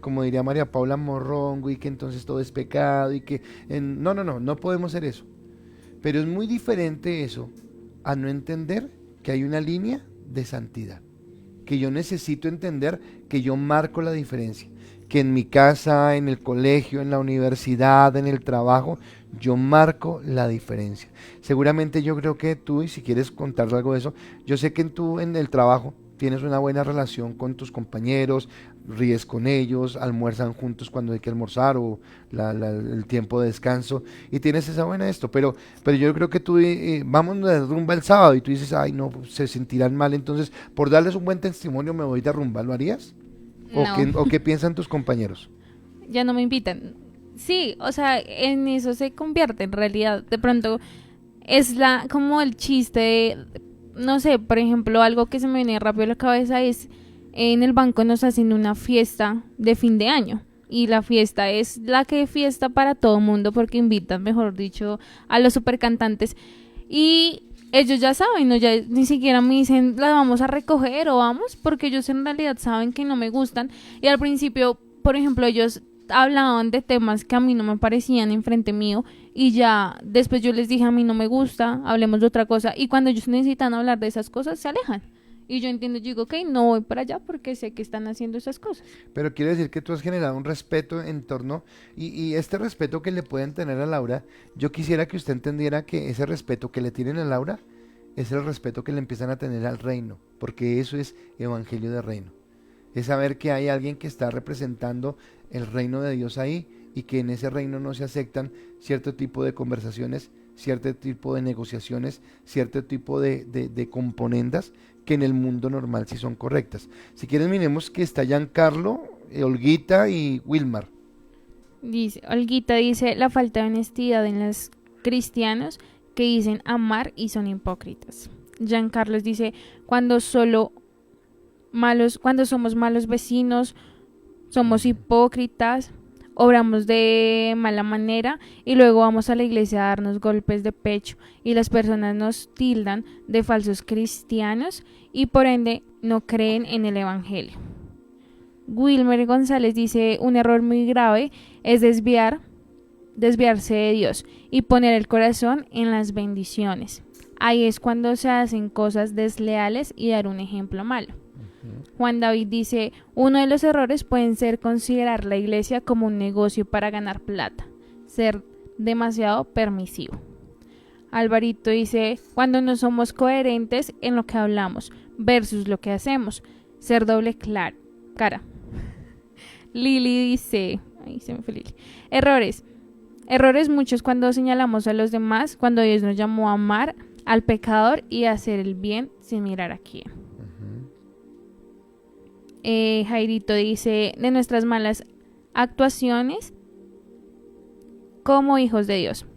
como diría María Paula Morrongo, y que entonces todo es pecado y que... no podemos ser eso. Pero es muy diferente eso a no entender que hay una línea de santidad, que yo necesito entender que yo marco la diferencia, que en mi casa, en el colegio, en la universidad, en el trabajo, yo marco la diferencia. Seguramente yo creo que tú, y si quieres contar algo de eso, yo sé que tú en el trabajo tienes una buena relación con tus compañeros, ríes con ellos, almuerzan juntos cuando hay que almorzar o el tiempo de descanso y tienes esa buena pero yo creo que tú vamos de rumba el sábado y tú dices, ay no, se sentirán mal, entonces por darles un buen testimonio me voy de rumba, ¿lo harías? No. ¿O qué piensan tus compañeros? Ya no me invitan. Sí, o sea, en eso se convierte en realidad. De pronto es como el chiste de, no sé, por ejemplo, algo que se me viene rápido a la cabeza es en el banco nos hacen una fiesta de fin de año y la fiesta es fiesta para todo mundo porque invitan, mejor dicho, a los supercantantes y ellos ya saben, ¿no? Ya ni siquiera me dicen la vamos a recoger o vamos, porque ellos en realidad saben que no me gustan y al principio, por ejemplo, ellos hablaban de temas que a mí no me parecían enfrente mío y ya después yo les dije a mí no me gusta, hablemos de otra cosa y cuando ellos necesitan hablar de esas cosas se alejan y yo entiendo, yo digo ok, no voy para allá porque sé que están haciendo esas cosas. Pero quiere decir que tú has generado un respeto en torno y este respeto que le pueden tener a Laura, yo quisiera que usted entendiera que ese respeto que le tienen a Laura es el respeto que le empiezan a tener al reino, porque eso es evangelio de reino. Es saber que hay alguien que está representando el reino de Dios ahí y que en ese reino no se aceptan cierto tipo de conversaciones, cierto tipo de negociaciones, cierto tipo de componendas que en el mundo normal sí son correctas. Si quieres miremos que está Giancarlo, Olguita y Wilmar. Olguita dice la falta de honestidad en los cristianos que dicen amar y son hipócritas. Giancarlo dice cuando somos malos vecinos, somos hipócritas, obramos de mala manera y luego vamos a la iglesia a darnos golpes de pecho y las personas nos tildan de falsos cristianos y por ende no creen en el evangelio. Wilmer González dice un error muy grave es desviarse de Dios y poner el corazón en las bendiciones. Ahí es cuando se hacen cosas desleales y dar un ejemplo malo. Juan David dice, uno de los errores pueden ser considerar la iglesia como un negocio para ganar plata, ser demasiado permisivo. Alvarito dice, cuando no somos coherentes en lo que hablamos versus lo que hacemos, ser doble cara. Lili dice, ahí se me fue Lili, errores muchos cuando señalamos a los demás, cuando Dios nos llamó a amar al pecador y a hacer el bien sin mirar a quién. Jairito dice, de nuestras malas actuaciones como hijos de Dios,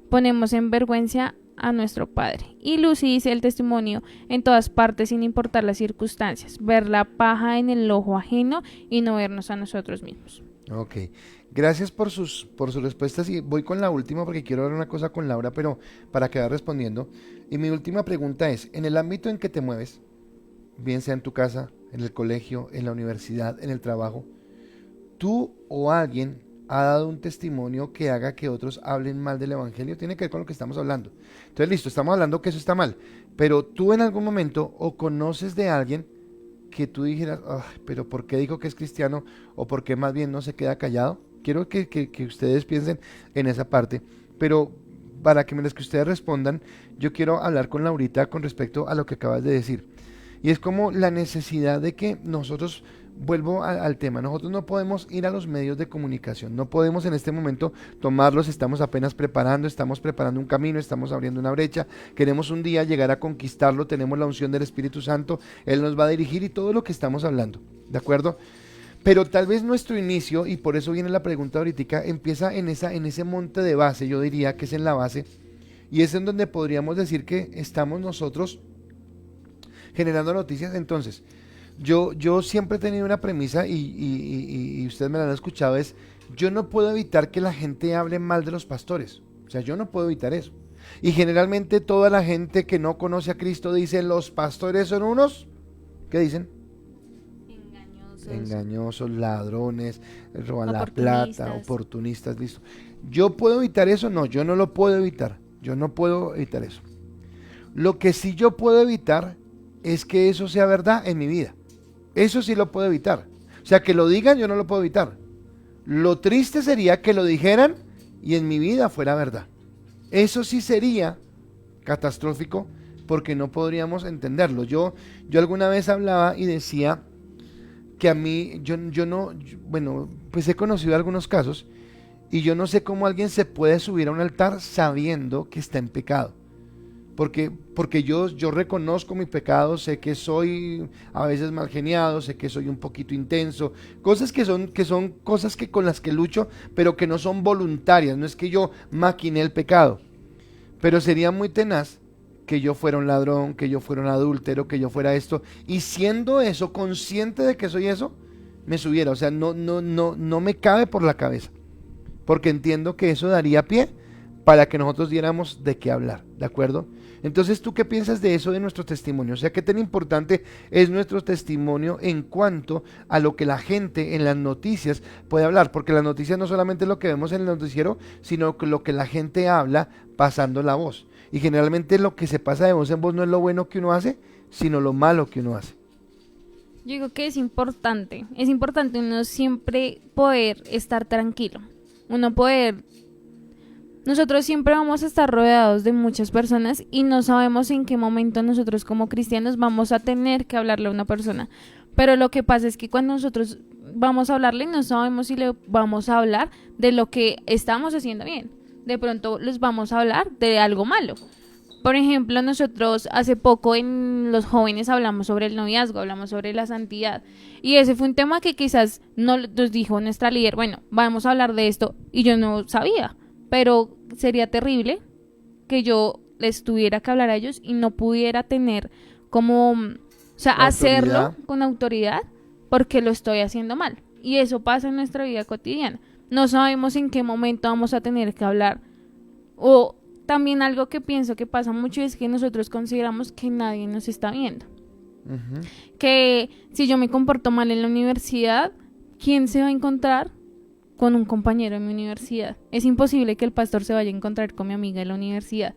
ponemos en vergüenza a nuestro Padre. Y Lucy dice el testimonio en todas partes sin importar las circunstancias, ver la paja en el ojo ajeno y no vernos a nosotros mismos. Ok, gracias por sus respuestas y voy con la última porque quiero ver una cosa con Laura, pero para quedar respondiendo. Y mi última pregunta es, en el ámbito en que te mueves, bien sea en tu casa, en el colegio, en la universidad, en el trabajo, ¿tú o alguien ha dado un testimonio que haga que otros hablen mal del evangelio? Tiene que ver con lo que estamos hablando. Entonces, listo, estamos hablando que eso está mal, pero tú en algún momento o conoces de alguien que tú dijeras, "Ay, pero ¿por qué dijo que es cristiano? O ¿por qué más bien no se queda callado?" Quiero que ustedes piensen en esa parte, pero para que que ustedes respondan, yo quiero hablar con Laurita con respecto a lo que acabas de decir. Y es como la necesidad de que nosotros, vuelvo al tema, nosotros no podemos ir a los medios de comunicación, no podemos en este momento tomarlos, estamos apenas preparando, estamos preparando un camino, estamos abriendo una brecha, queremos un día llegar a conquistarlo, tenemos la unción del Espíritu Santo, Él nos va a dirigir y todo lo que estamos hablando, ¿de acuerdo? Pero tal vez nuestro inicio, y por eso viene la pregunta ahorita, empieza en ese monte de base, yo diría que es en la base, y es en donde podríamos decir que estamos nosotros generando noticias. Entonces, yo siempre he tenido una premisa y ustedes me la han escuchado, es yo no puedo evitar que la gente hable mal de los pastores, o sea, yo no puedo evitar eso. Y generalmente toda la gente que no conoce a Cristo dice, los pastores son unos, ¿qué dicen? Engañosos, ladrones, roban la plata, oportunistas, listo. ¿Yo puedo evitar eso? No, yo no lo puedo evitar, yo no puedo evitar eso. Lo que sí yo puedo evitar es que eso sea verdad en mi vida. Eso sí lo puedo evitar. O sea, que lo digan, yo no lo puedo evitar. Lo triste sería que lo dijeran y en mi vida fuera verdad. Eso sí sería catastrófico porque no podríamos entenderlo. Yo alguna vez hablaba y decía que a mí, bueno, pues he conocido algunos casos y yo no sé cómo alguien se puede subir a un altar sabiendo que está en pecado. Porque yo reconozco mi pecado, sé que soy a veces mal geniado, sé que soy un poquito intenso, cosas que son cosas que con las que lucho, pero que no son voluntarias, no es que yo maquiné el pecado, pero sería muy tenaz que yo fuera un ladrón, que yo fuera un adúltero, que yo fuera esto, y siendo eso, consciente de que soy eso, me subiera, o sea, no me cabe por la cabeza, porque entiendo que eso daría pie para que nosotros diéramos de qué hablar, ¿de acuerdo? Entonces, ¿tú qué piensas de eso, de nuestro testimonio? O sea, ¿qué tan importante es nuestro testimonio en cuanto a lo que la gente en las noticias puede hablar? Porque las noticias no solamente es lo que vemos en el noticiero, sino lo que la gente habla pasando la voz. Y generalmente lo que se pasa de voz en voz no es lo bueno que uno hace, sino lo malo que uno hace. Yo digo que es importante uno siempre poder estar tranquilo, nosotros siempre vamos a estar rodeados de muchas personas y no sabemos en qué momento nosotros como cristianos vamos a tener que hablarle a una persona. Pero lo que pasa es que cuando nosotros vamos a hablarle, no sabemos si le vamos a hablar de lo que estamos haciendo bien. De pronto les vamos a hablar de algo malo. Por ejemplo, nosotros hace poco en los jóvenes hablamos sobre el noviazgo, hablamos sobre la santidad. Y ese fue un tema que quizás nos dijo nuestra líder, bueno, vamos a hablar de esto, y yo no sabía. Pero sería terrible que yo les tuviera que hablar a ellos y no pudiera tener como, o sea, hacerlo con autoridad porque lo estoy haciendo mal. Y eso pasa en nuestra vida cotidiana. No sabemos en qué momento vamos a tener que hablar. O también algo que pienso que pasa mucho es que nosotros consideramos que nadie nos está viendo. Uh-huh. Que si yo me comporto mal en la universidad, ¿quién se va a encontrar con un compañero en mi universidad? Es imposible que el pastor se vaya a encontrar con mi amiga en la universidad,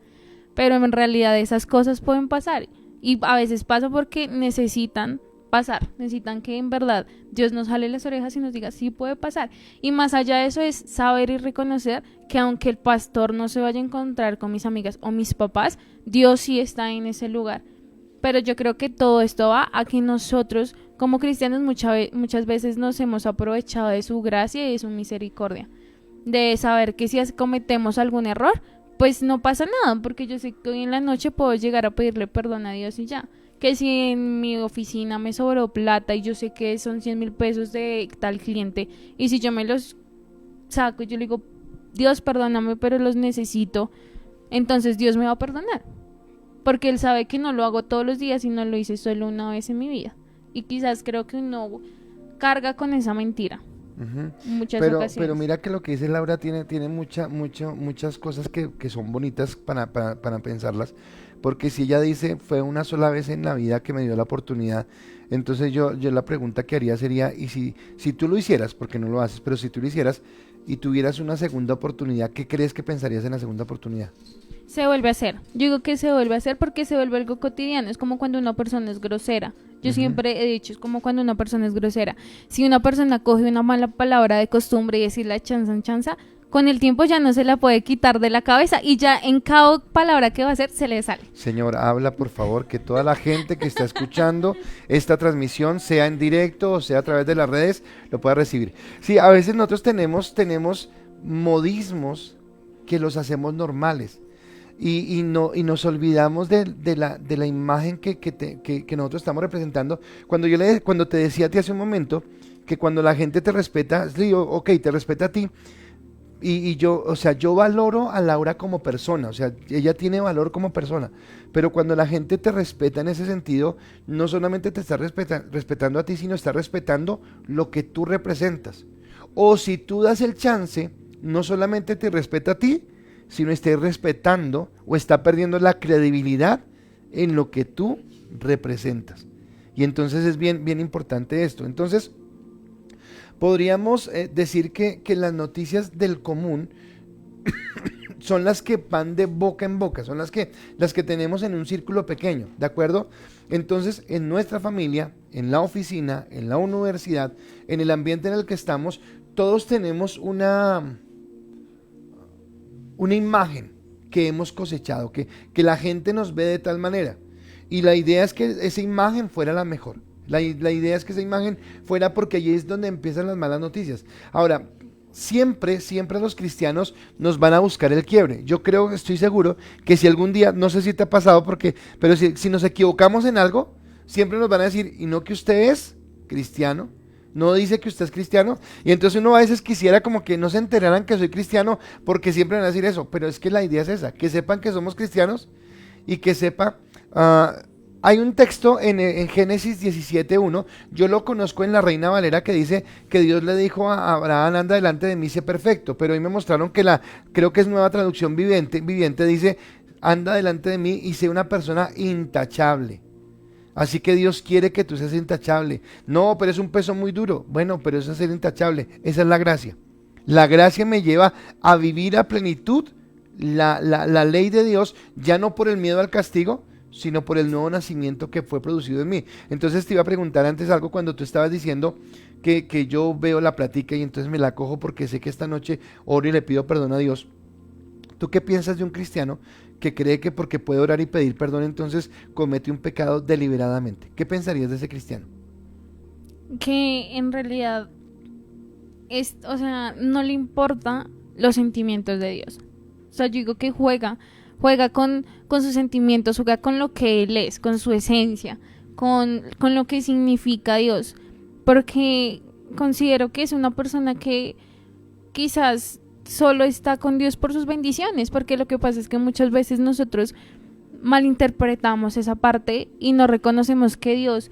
pero en realidad esas cosas pueden pasar y a veces pasa porque necesitan pasar, necesitan que en verdad Dios nos jale las orejas y nos diga sí puede pasar. Y más allá de eso es saber y reconocer que aunque el pastor no se vaya a encontrar con mis amigas o mis papás, Dios sí está en ese lugar. Pero yo creo que todo esto va a que nosotros como cristianos muchas veces nos hemos aprovechado de su gracia y de su misericordia. De saber que si cometemos algún error, pues no pasa nada, porque yo sé que hoy en la noche puedo llegar a pedirle perdón a Dios y ya. Que si en mi oficina me sobró plata y yo sé que son 100,000 pesos de tal cliente, y si yo me los saco y yo le digo, Dios perdóname, pero los necesito, entonces Dios me va a perdonar. Porque Él sabe que no lo hago todos los días y no lo hice solo una vez en mi vida. Y quizás creo que uno carga con esa mentira. Uh-huh. Muchas ocasiones. Pero mira que lo que dice Laura tiene muchas cosas que son bonitas para pensarlas. Porque si ella dice, fue una sola vez en la vida que me dio la oportunidad, entonces yo la pregunta que haría sería, y si tú lo hicieras, porque no lo haces, pero si tú lo hicieras y tuvieras una segunda oportunidad, ¿qué crees que pensarías en la segunda oportunidad? Se vuelve a hacer. Yo digo que se vuelve a hacer porque se vuelve algo cotidiano. Es como cuando una persona es grosera. Yo siempre he dicho, es como cuando una persona es grosera. Si una persona coge una mala palabra de costumbre y decirle chanza, con el tiempo ya no se la puede quitar de la cabeza y ya en cada palabra que va a hacer se le sale. Señor, habla por favor, que toda la gente que está escuchando esta transmisión, sea en directo o sea a través de las redes, lo pueda recibir. Sí, a veces nosotros tenemos modismos que los hacemos normales y nos olvidamos de la imagen que nosotros estamos representando. Cuando te decía a ti hace un momento que cuando la gente te respeta, digo, ok, te respeta a ti. Y yo, o sea, yo valoro a Laura como persona, o sea, ella tiene valor como persona, pero cuando la gente te respeta en ese sentido, no solamente te está respetando a ti, sino está respetando lo que tú representas. O si tú das el chance, no solamente te respeta a ti, sino está respetando o está perdiendo la credibilidad en lo que tú representas. Y entonces es bien, bien importante esto. Entonces, podríamos decir que las noticias del común son las que van de boca en boca, son las que tenemos en un círculo pequeño, ¿de acuerdo? Entonces, en nuestra familia, en la oficina, en la universidad, en el ambiente en el que estamos, todos tenemos una imagen que hemos cosechado, que la gente nos ve de tal manera. Y la idea es que esa imagen fuera la mejor. La idea es que esa imagen fuera, porque allí es donde empiezan las malas noticias. Ahora, siempre los cristianos nos van a buscar el quiebre. Yo creo, estoy seguro que si algún día, no sé si te ha pasado, pero si nos equivocamos en algo, siempre nos van a decir, y no que usted es cristiano, no dice que usted es cristiano, y entonces uno a veces quisiera como que no se enteraran que soy cristiano, porque siempre van a decir eso, pero es que la idea es esa, que sepan que somos cristianos, y que sepa... hay un texto en Génesis 17:1, yo lo conozco en la Reina Valera, que dice que Dios le dijo a Abraham, anda delante de mí, sé perfecto, pero hoy me mostraron que creo que es Nueva Traducción Viviente, dice, anda delante de mí y sé una persona intachable. Así que Dios quiere que tú seas intachable. No, pero es un peso muy duro. Bueno, pero eso es ser intachable, esa es la gracia. La gracia me lleva a vivir a plenitud la ley de Dios, ya no por el miedo al castigo, sino por el nuevo nacimiento que fue producido en mí. Entonces te iba a preguntar antes algo cuando tú estabas diciendo que yo veo la plática y entonces me la cojo porque sé que esta noche oro y le pido perdón a Dios. ¿Tú qué piensas de un cristiano que cree que porque puede orar y pedir perdón entonces comete un pecado deliberadamente? ¿Qué pensarías de ese cristiano? Que en realidad o sea, no le importa los sentimientos de Dios. O sea, yo digo que juega con sus sentimientos, juega con lo que Él es, con su esencia, con lo que significa Dios, porque considero que es una persona que quizás solo está con Dios por sus bendiciones, porque lo que pasa es que muchas veces nosotros malinterpretamos esa parte y no reconocemos que Dios,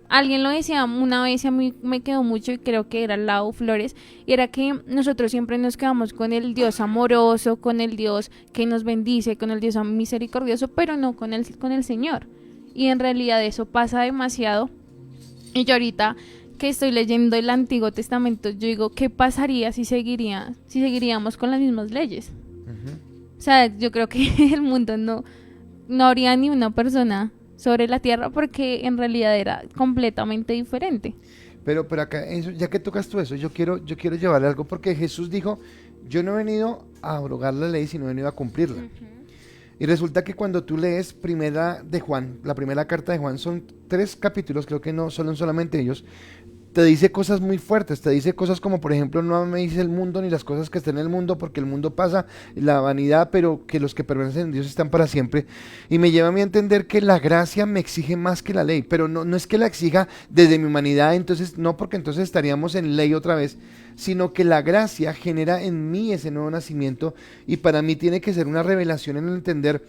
alguien lo decía una vez y a mí me quedó mucho y creo que era Lau Flores, y era que nosotros siempre nos quedamos con el Dios amoroso, con el Dios que nos bendice, con el Dios misericordioso, pero no con el Señor. Y en realidad eso pasa demasiado. Y yo ahorita que estoy leyendo el Antiguo Testamento, yo digo, ¿qué pasaría si seguiríamos con las mismas leyes? O sea, yo creo que el mundo no habría ni una persona sobre la tierra, porque en realidad era completamente diferente. Pero acá, ya que tocas tú eso, yo quiero llevarle algo, porque Jesús dijo, yo no he venido a abrogar la ley, sino he venido a cumplirla. Y resulta que cuando tú lees primera de Juan, la primera carta de Juan, son 3 capítulos, creo que no son solamente ellos, te dice cosas muy fuertes, te dice cosas como, por ejemplo, no me dice el mundo ni las cosas que estén en el mundo, porque el mundo pasa, la vanidad, pero que los que permanecen en Dios están para siempre. Y me lleva a mí a entender que la gracia me exige más que la ley, pero no es que la exija desde mi humanidad, entonces no, porque entonces estaríamos en ley otra vez, sino que la gracia genera en mí ese nuevo nacimiento, y para mí tiene que ser una revelación en el entender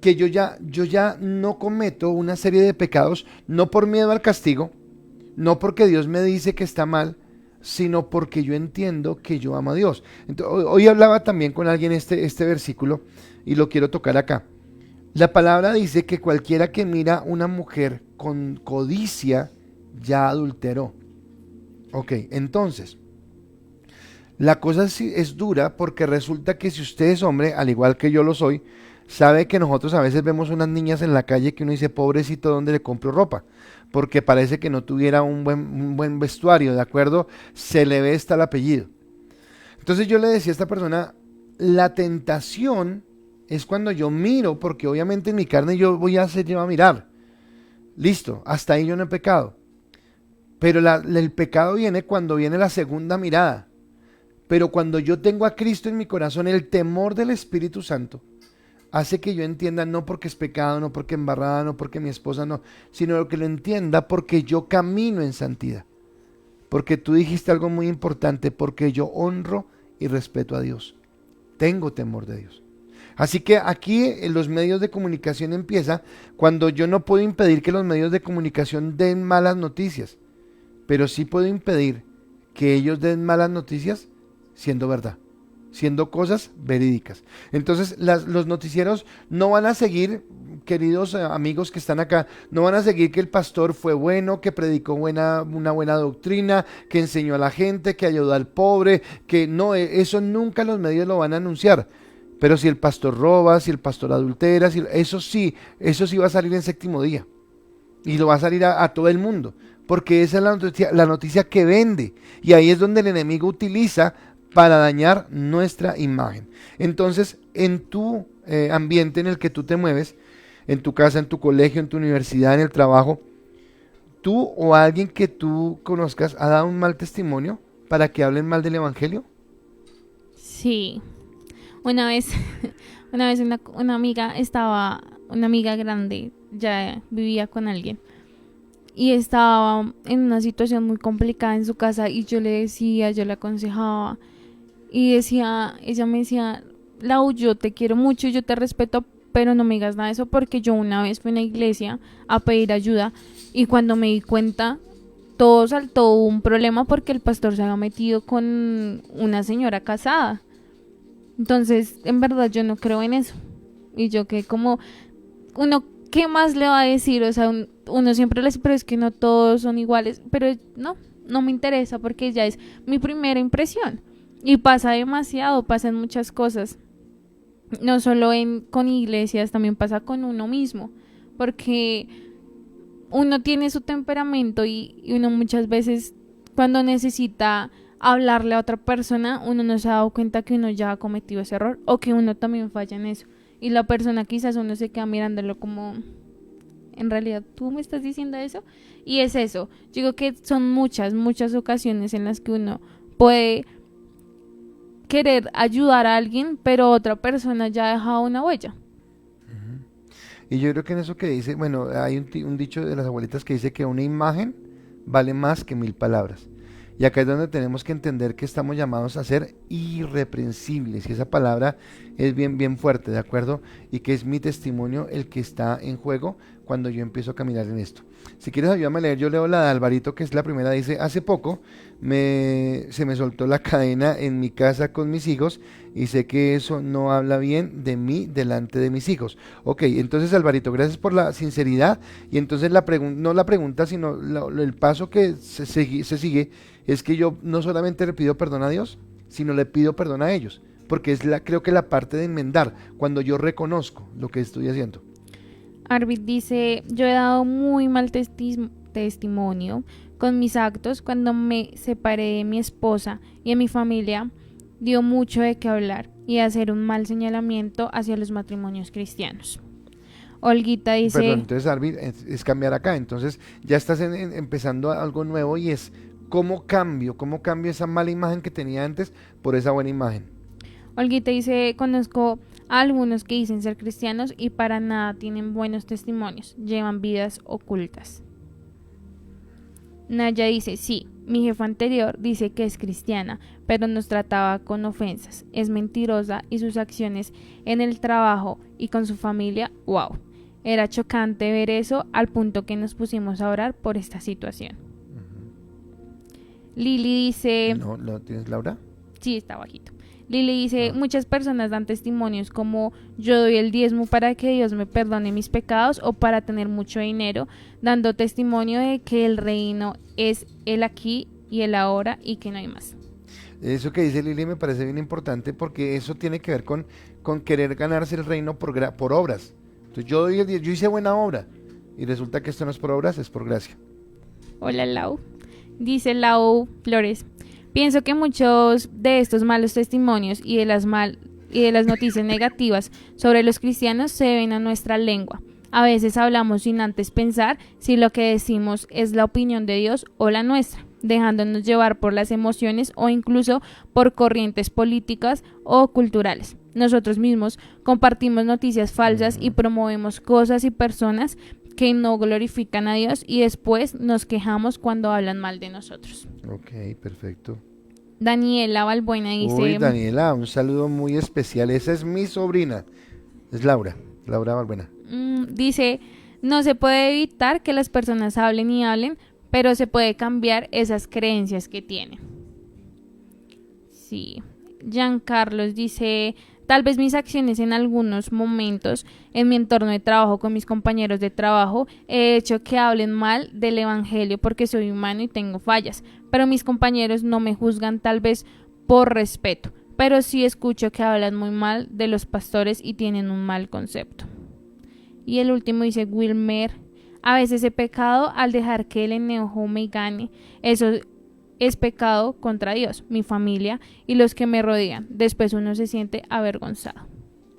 que yo ya no cometo una serie de pecados, no por miedo al castigo, no porque Dios me dice que está mal, sino porque yo entiendo que yo amo a Dios. Entonces, hoy hablaba también con alguien este versículo y lo quiero tocar acá. La palabra dice que cualquiera que mira una mujer con codicia ya adulteró. Ok, entonces, la cosa es dura, porque resulta que si usted es hombre, al igual que yo lo soy, sabe que nosotros a veces vemos unas niñas en la calle que uno dice, pobrecito, ¿dónde le compro ropa? Porque parece que no tuviera un buen vestuario, ¿de acuerdo? Se le ve hasta el apellido. Entonces yo le decía a esta persona, la tentación es cuando yo miro, porque obviamente en mi carne yo voy a hacer, yo a mirar. Listo, hasta ahí yo no he pecado. Pero el pecado viene cuando viene la segunda mirada. Pero cuando yo tengo a Cristo en mi corazón, el temor del Espíritu Santo hace que yo entienda, no porque es pecado, no porque embarrada, no porque mi esposa no, sino que lo entienda porque yo camino en santidad. Porque tú dijiste algo muy importante, porque yo honro y respeto a Dios. Tengo temor de Dios. Así que aquí en los medios de comunicación empieza cuando yo no puedo impedir que los medios de comunicación den malas noticias, pero sí puedo impedir que ellos den malas noticias siendo verdad, siendo cosas verídicas. Entonces los noticieros no van a seguir, queridos amigos que están acá, no van a seguir que el pastor fue bueno, que predicó una buena doctrina, que enseñó a la gente, que ayudó al pobre, que no, eso nunca los medios lo van a anunciar. Pero si el pastor roba, si el pastor adultera, eso sí va a salir en séptimo día. Y lo va a salir a todo el mundo. Porque esa es la noticia que vende. Y ahí es donde el enemigo utiliza para dañar nuestra imagen. Entonces, en tu ambiente en el que tú te mueves, en tu casa, en tu colegio, en tu universidad, en el trabajo, tú o alguien que tú conozcas ha dado un mal testimonio para que hablen mal del evangelio. Sí. Una vez una amiga una amiga grande, ya vivía con alguien y estaba en una situación muy complicada en su casa y yo le aconsejaba y ella me decía, Lau, yo te quiero mucho, yo te respeto, pero no me digas nada de eso porque yo una vez fui a una iglesia a pedir ayuda y cuando me di cuenta todo saltó un problema porque el pastor se había metido con una señora casada. Entonces, en verdad yo no creo en eso. Y yo que como, uno, ¿qué más le va a decir? O sea, uno siempre le dice, pero es que no todos son iguales. Pero no me interesa porque ya es mi primera impresión. Y pasa demasiado, pasan muchas cosas. No solo con iglesias, también pasa con uno mismo. Porque uno tiene su temperamento y uno muchas veces cuando necesita hablarle a otra persona, uno no se ha dado cuenta que uno ya ha cometido ese error o que uno también falla en eso. Y la persona quizás uno se queda mirándolo como, en realidad, ¿tú me estás diciendo eso? Y es eso. Yo digo que son muchas ocasiones en las que uno puede querer ayudar a alguien, pero otra persona ya ha dejado una huella. Y yo creo que en eso que dice, bueno, hay un dicho de las abuelitas que dice que una imagen vale más que 1000 palabras. Y acá es donde tenemos que entender que estamos llamados a ser irreprensibles. Y esa palabra es bien fuerte, ¿de acuerdo? Y que es mi testimonio el que está en juego cuando yo empiezo a caminar en esto. Si quieres ayúdame a leer, yo leo la de Alvarito, que es la primera. Dice, hace poco se me soltó la cadena en mi casa con mis hijos y sé que eso no habla bien de mí delante de mis hijos. Ok, entonces Alvarito, gracias por la sinceridad. Y entonces no la pregunta, sino el paso que se sigue es que yo no solamente le pido perdón a Dios, sino le pido perdón a ellos, porque creo que la parte de enmendar, cuando yo reconozco lo que estoy haciendo. Arvid dice, yo he dado muy mal testimonio con mis actos cuando me separé de mi esposa y de mi familia, dio mucho de qué hablar y hacer un mal señalamiento hacia los matrimonios cristianos. Olguita dice... Perdón, entonces Arvid, es cambiar acá, entonces ya estás empezando algo nuevo y es ¿cómo cambio esa mala imagen que tenía antes por esa buena imagen? Olguita dice, conozco a algunos que dicen ser cristianos y para nada tienen buenos testimonios, llevan vidas ocultas. Naya dice, sí, mi jefa anterior dice que es cristiana, pero nos trataba con ofensas, es mentirosa y sus acciones en el trabajo y con su familia, wow. Era chocante ver eso al punto que nos pusimos a orar por esta situación. Lili dice... ¿No lo tienes, Laura? Sí, está bajito. Lili dice, muchas personas dan testimonios como yo doy el diezmo para que Dios me perdone mis pecados o para tener mucho dinero, dando testimonio de que el reino es el aquí y el ahora y que no hay más. Eso que dice Lili me parece bien importante porque eso tiene que ver con querer ganarse el reino por obras. Entonces yo doy el 10, yo hice buena obra y resulta que esto no es por obras, es por gracia. Hola Lau. Dice Lau Flores. Pienso que muchos de estos malos testimonios y de las noticias negativas sobre los cristianos se deben a nuestra lengua. A veces hablamos sin antes pensar si lo que decimos es la opinión de Dios o la nuestra, dejándonos llevar por las emociones o incluso por corrientes políticas o culturales. Nosotros mismos compartimos noticias falsas y promovemos cosas y personas que no glorifican a Dios y después nos quejamos cuando hablan mal de nosotros. Ok, perfecto. Daniela Balbuena dice... Uy, Daniela, un saludo muy especial. Esa es mi sobrina. Es Laura Balbuena. Dice, no se puede evitar que las personas hablen y hablen, pero se puede cambiar esas creencias que tienen. Sí. Giancarlos dice, tal vez mis acciones en algunos momentos en mi entorno de trabajo con mis compañeros de trabajo he hecho que hablen mal del evangelio porque soy humano y tengo fallas, pero mis compañeros no me juzgan tal vez por respeto, pero sí escucho que hablan muy mal de los pastores y tienen un mal concepto. Y el último dice Wilmer, a veces he pecado al dejar que el enojo me gane. Eso es pecado contra Dios, mi familia y los que me rodean. Después uno se siente avergonzado.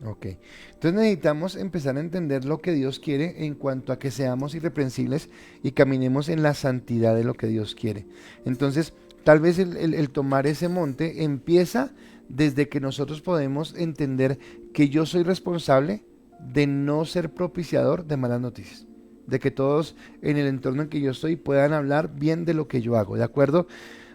Ok, entonces necesitamos empezar a entender lo que Dios quiere en cuanto a que seamos irreprensibles y caminemos en la santidad de lo que Dios quiere. Entonces, tal vez el tomar ese monte empieza desde que nosotros podemos entender que yo soy responsable de no ser propiciador de malas noticias, de que todos en el entorno en que yo estoy puedan hablar bien de lo que yo hago, ¿de acuerdo?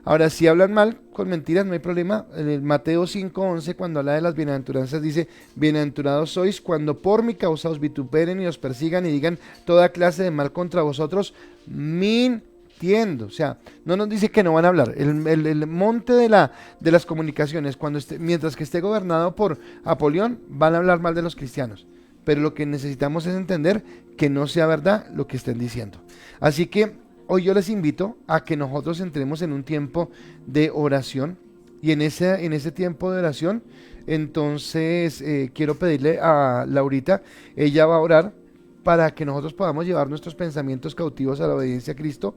Ahora, si hablan mal, con mentiras, no hay problema. En el Mateo 5:11, cuando habla de las bienaventuranzas, dice, bienaventurados sois cuando por mi causa os vituperen y os persigan y digan toda clase de mal contra vosotros, mintiendo. O sea, no nos dice que no van a hablar. El monte de las comunicaciones, mientras que esté gobernado por Apolión, van a hablar mal de los cristianos. Pero lo que necesitamos es entender que no sea verdad lo que estén diciendo. Así que hoy yo les invito a que nosotros entremos en un tiempo de oración. Y en ese tiempo de oración, entonces quiero pedirle a Laurita, ella va a orar para que nosotros podamos llevar nuestros pensamientos cautivos a la obediencia a Cristo.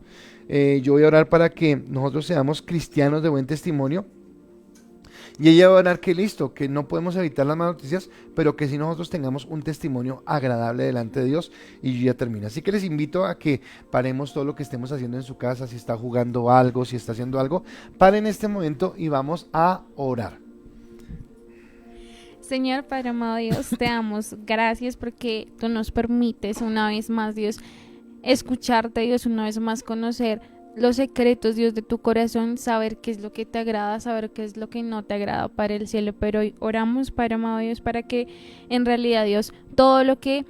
Yo voy a orar para que nosotros seamos cristianos de buen testimonio. Y ella va a orar que listo, que no podemos evitar las malas noticias, pero que si nosotros tengamos un testimonio agradable delante de Dios. Y yo ya termino. Así que les invito a que paremos todo lo que estemos haciendo en su casa, si está jugando algo, si está haciendo algo, paren este momento y vamos a orar. Señor Padre amado Dios, te damos gracias porque tú nos permites una vez más, Dios, escucharte, Dios, una vez más conocer los secretos, Dios, de tu corazón, saber qué es lo que te agrada, saber qué es lo que no te agrada para el cielo. Pero hoy oramos, Padre amado Dios, para que en realidad, Dios, todo lo que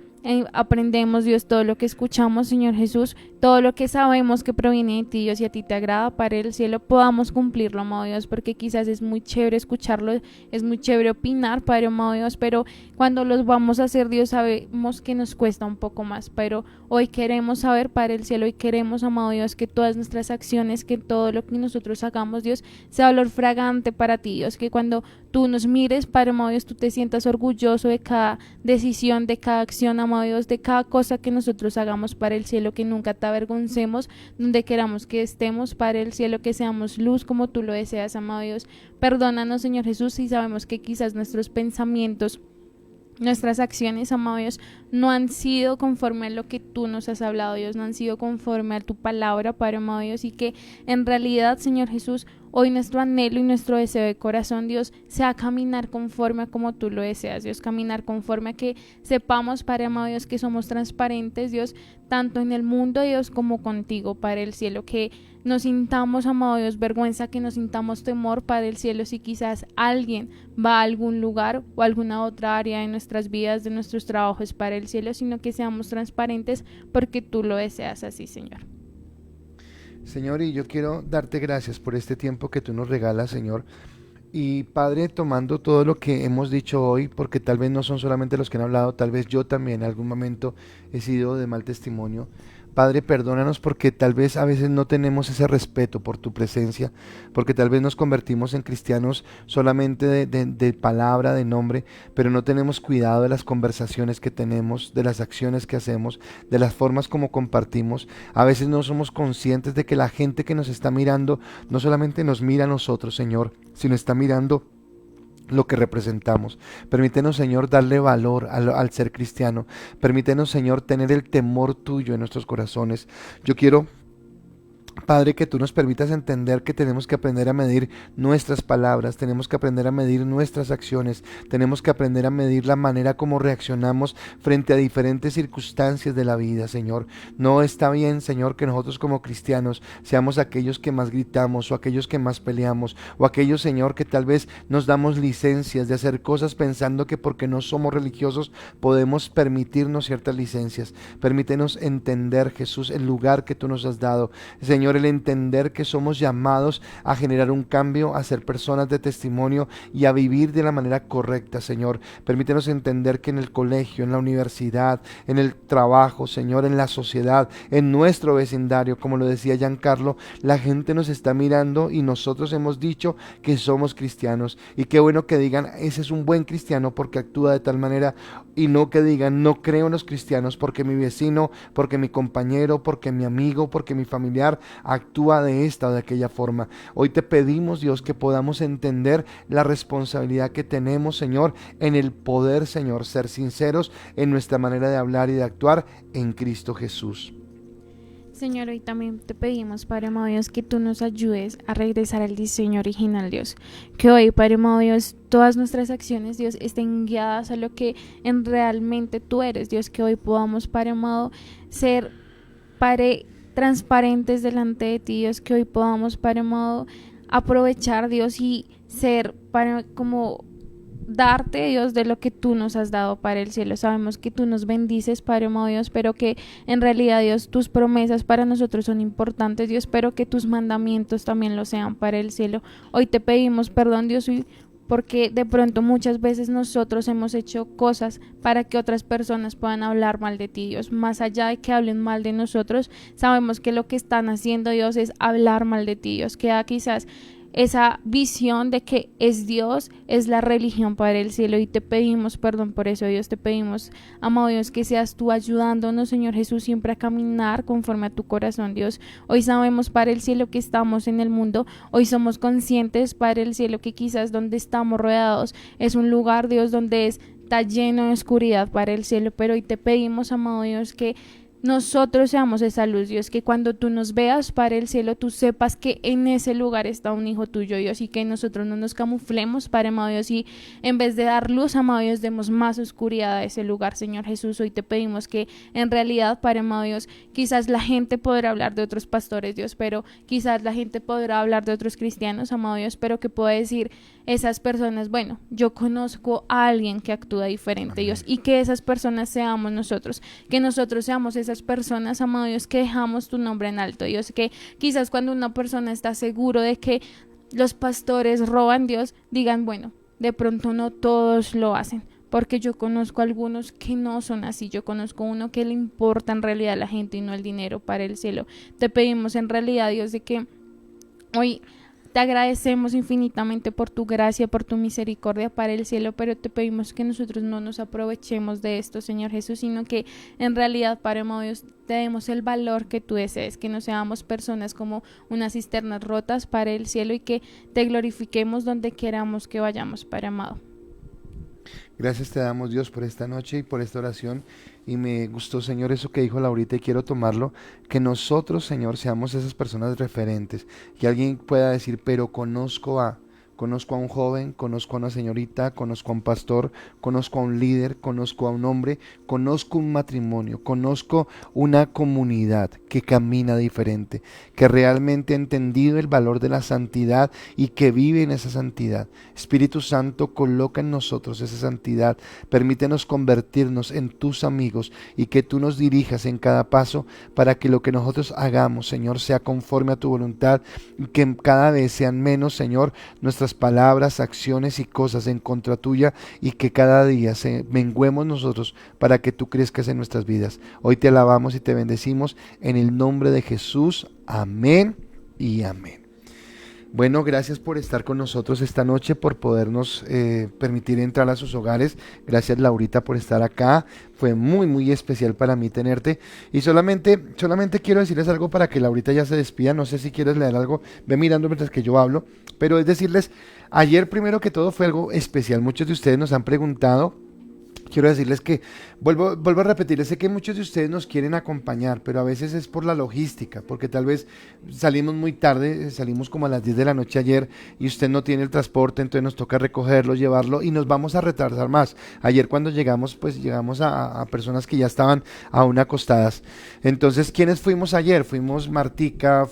aprendemos, Dios, todo lo que escuchamos, Señor Jesús, todo lo que sabemos que proviene de ti, Dios, y a ti te agrada para el cielo, podamos cumplirlo, amado Dios, porque quizás es muy chévere escucharlo, es muy chévere opinar, Padre amado Dios, pero cuando los vamos a hacer, Dios, sabemos que nos cuesta un poco más, pero hoy queremos saber, Padre del cielo, y queremos, amado Dios, que todas nuestras acciones, que todo lo que nosotros hagamos, Dios, sea olor fragante para ti, Dios, que cuando tú nos mires, Padre amado Dios, tú te sientas orgulloso de cada decisión, de cada acción, amado Dios, de cada cosa que nosotros hagamos para el cielo, que nunca te avergoncemos, donde queramos que estemos, Padre del cielo, que seamos luz como tú lo deseas, amado Dios. Perdónanos, Señor Jesús, si sabemos que quizás nuestros pensamientos, nuestras acciones, amado Dios, no han sido conforme a lo que tú nos has hablado, Dios, no han sido conforme a tu palabra, Padre amado Dios, y que en realidad, Señor Jesús, hoy nuestro anhelo y nuestro deseo de corazón, Dios, sea caminar conforme a como tú lo deseas, Dios, caminar conforme a que sepamos, Padre amado Dios, que somos transparentes, Dios, tanto en el mundo, Dios, como contigo, Padre del cielo, que nos sintamos, amado Dios, vergüenza, que nos sintamos temor, Padre del cielo, si quizás alguien va a algún lugar o alguna otra área de nuestras vidas, de nuestros trabajos, Padre del cielo, sino que seamos transparentes porque tú lo deseas así, Señor. Señor, y yo quiero darte gracias por este tiempo que tú nos regalas, Señor. Y Padre, tomando todo lo que hemos dicho hoy, porque tal vez no son solamente los que han hablado, tal vez yo también en algún momento he sido de mal testimonio. Padre, perdónanos porque tal vez a veces no tenemos ese respeto por tu presencia, porque tal vez nos convertimos en cristianos solamente de palabra, de nombre, pero no tenemos cuidado de las conversaciones que tenemos, de las acciones que hacemos, de las formas como compartimos. A veces no somos conscientes de que la gente que nos está mirando no solamente nos mira a nosotros, Señor, sino está mirando lo que representamos. Permítenos, Señor, darle valor al ser cristiano. Permítenos, Señor, tener el temor tuyo en nuestros corazones. Yo quiero, Padre, que tú nos permitas entender que tenemos que aprender a medir nuestras palabras, tenemos que aprender a medir nuestras acciones, tenemos que aprender a medir la manera como reaccionamos frente a diferentes circunstancias de la vida, Señor. No está bien, Señor, que nosotros como cristianos seamos aquellos que más gritamos o aquellos que más peleamos o aquellos, Señor, que tal vez nos damos licencias de hacer cosas pensando que porque no somos religiosos podemos permitirnos ciertas licencias. Permítenos entender, Jesús, el lugar que tú nos has dado, Señor, el entender que somos llamados a generar un cambio, a ser personas de testimonio y a vivir de la manera correcta, Señor. Permítenos entender que en el colegio, en la universidad, en el trabajo, Señor, en la sociedad, en nuestro vecindario, como lo decía Giancarlo, la gente nos está mirando y nosotros hemos dicho que somos cristianos. Y qué bueno que digan, ese es un buen cristiano porque actúa de tal manera, y no que digan, no creo en los cristianos porque mi vecino, porque mi compañero, porque mi amigo, porque mi familiar actúa de esta o de aquella forma. Hoy te pedimos, Dios, que podamos entender la responsabilidad que tenemos, Señor, en el poder, Señor, ser sinceros en nuestra manera de hablar y de actuar en Cristo Jesús. Señor, hoy también te pedimos, Padre amado Dios, que tú nos ayudes a regresar al diseño original, Dios. Que hoy, Padre amado Dios, todas nuestras acciones, Dios, estén guiadas a lo que realmente tú eres, Dios. Que hoy podamos, Padre amado, ser, Padre, transparentes delante de ti, Dios. Que hoy podamos, Padre amado, aprovechar, Dios, y ser, Padre, como darte, Dios, de lo que tú nos has dado para el cielo. Sabemos que tú nos bendices, Padre amado Dios, pero que en realidad, Dios, tus promesas para nosotros son importantes, Dios, pero que tus mandamientos también lo sean para el cielo. Hoy te pedimos perdón, Dios, porque de pronto muchas veces nosotros hemos hecho cosas para que otras personas puedan hablar mal de ti, Dios. Más allá de que hablen mal de nosotros, sabemos que lo que están haciendo, Dios, es hablar mal de ti, Dios. Queda quizás esa visión de que es Dios, es la religión para el cielo, y te pedimos perdón por eso, Dios. Te pedimos, amado Dios, que seas tú ayudándonos, Señor Jesús, siempre a caminar conforme a tu corazón, Dios. Hoy sabemos, Padre el cielo, que estamos en el mundo, hoy somos conscientes, Padre el cielo, que quizás donde estamos rodeados es un lugar, Dios, donde está lleno de oscuridad, Padre el cielo, pero hoy te pedimos, amado Dios, que nosotros seamos esa luz, Dios, que cuando tú nos veas, Padre del cielo, tú sepas que en ese lugar está un hijo tuyo, Dios, y que nosotros no nos camuflemos, Padre amado Dios, y en vez de dar luz, amado Dios, demos más oscuridad a ese lugar, Señor Jesús. Hoy te pedimos que en realidad, Padre amado Dios, quizás la gente podrá hablar de otros pastores, Dios, pero quizás la gente podrá hablar de otros cristianos, amado Dios, pero que pueda decir esas personas, bueno, yo conozco a alguien que actúa diferente, Dios, y que esas personas seamos nosotros, que nosotros seamos esas personas, amado Dios, que dejamos tu nombre en alto, Dios. Que quizás cuando una persona está seguro de que los pastores roban, Dios, digan, bueno, de pronto no todos lo hacen, porque yo conozco algunos que no son así. Yo conozco uno que le importa en realidad a la gente y no el dinero para el cielo. Te pedimos en realidad, Dios, de que hoy te agradecemos infinitamente por tu gracia, por tu misericordia para el cielo, pero te pedimos que nosotros no nos aprovechemos de esto, Señor Jesús, sino que en realidad, Padre amado Dios, te demos el valor que tú desees, que no seamos personas como unas cisternas rotas para el cielo, y que te glorifiquemos donde queramos que vayamos, Padre amado. Gracias te damos, Dios, por esta noche y por esta oración. Y me gustó, Señor, eso que dijo Laurita, y quiero tomarlo, que nosotros, Señor, seamos esas personas referentes, que alguien pueda decir, pero conozco a un joven, conozco a una señorita, conozco a un pastor, conozco a un líder, conozco a un hombre, conozco un matrimonio, conozco una comunidad que camina diferente, que realmente ha entendido el valor de la santidad y que vive en esa santidad. Espíritu Santo, coloca en nosotros esa santidad, permítenos convertirnos en tus amigos y que tú nos dirijas en cada paso para que lo que nosotros hagamos, Señor, sea conforme a tu voluntad, y que cada vez sean menos, Señor, nuestras nuestras palabras, acciones y cosas en contra tuya, y que cada día se menguemos nosotros para que tú crezcas en nuestras vidas. Hoy te alabamos y te bendecimos en el nombre de Jesús. Amén y amén. Bueno, gracias por estar con nosotros esta noche, por podernos permitir entrar a sus hogares. Gracias, Laurita, por estar acá. Fue muy, muy especial para mí tenerte. Y solamente quiero decirles algo para que Laurita ya se despida. No sé si quieres leer algo. Ve mirando mientras que yo hablo. Pero es decirles, ayer primero que todo fue algo especial. Muchos de ustedes nos han preguntado. Quiero decirles que, vuelvo a repetirles, sé que muchos de ustedes nos quieren acompañar, pero a veces es por la logística, porque tal vez salimos muy tarde, salimos como a las 10 de la noche ayer y usted no tiene el transporte, entonces nos toca recogerlo, llevarlo y nos vamos a retrasar más. Ayer cuando llegamos, pues llegamos a personas que ya estaban aún acostadas. Entonces, ¿quiénes fuimos ayer? Fuimos Martica,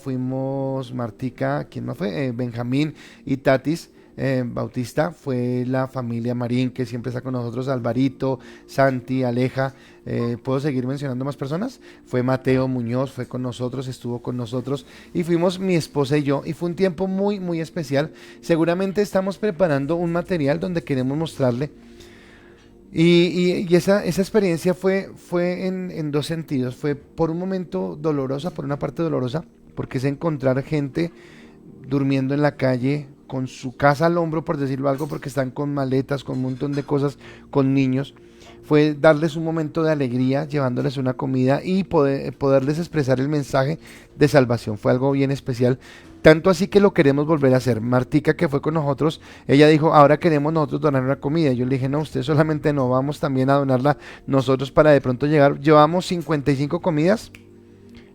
¿quién más fue? Benjamín y Tatis. Bautista, fue la familia Marín, que siempre está con nosotros, Alvarito, Santi, Aleja, ¿puedo seguir mencionando más personas? Fue Mateo Muñoz, fue con nosotros, estuvo con nosotros, y fuimos mi esposa y yo, y fue un tiempo muy, muy especial. Seguramente estamos preparando un material donde queremos mostrarle, y esa experiencia fue en dos sentidos. Fue por un momento dolorosa, por una parte dolorosa, porque es encontrar gente durmiendo en la calle, con su casa al hombro, por decirlo algo, porque están con maletas, con un montón de cosas, con niños. Fue darles un momento de alegría, llevándoles una comida y poderles expresar el mensaje de salvación. Fue algo bien especial, tanto así que lo queremos volver a hacer. Martica, que fue con nosotros, ella dijo, ahora queremos nosotros donar una comida. Y yo le dije, no, usted solamente no, vamos también a donarla nosotros para de pronto llegar. Llevamos 55 comidas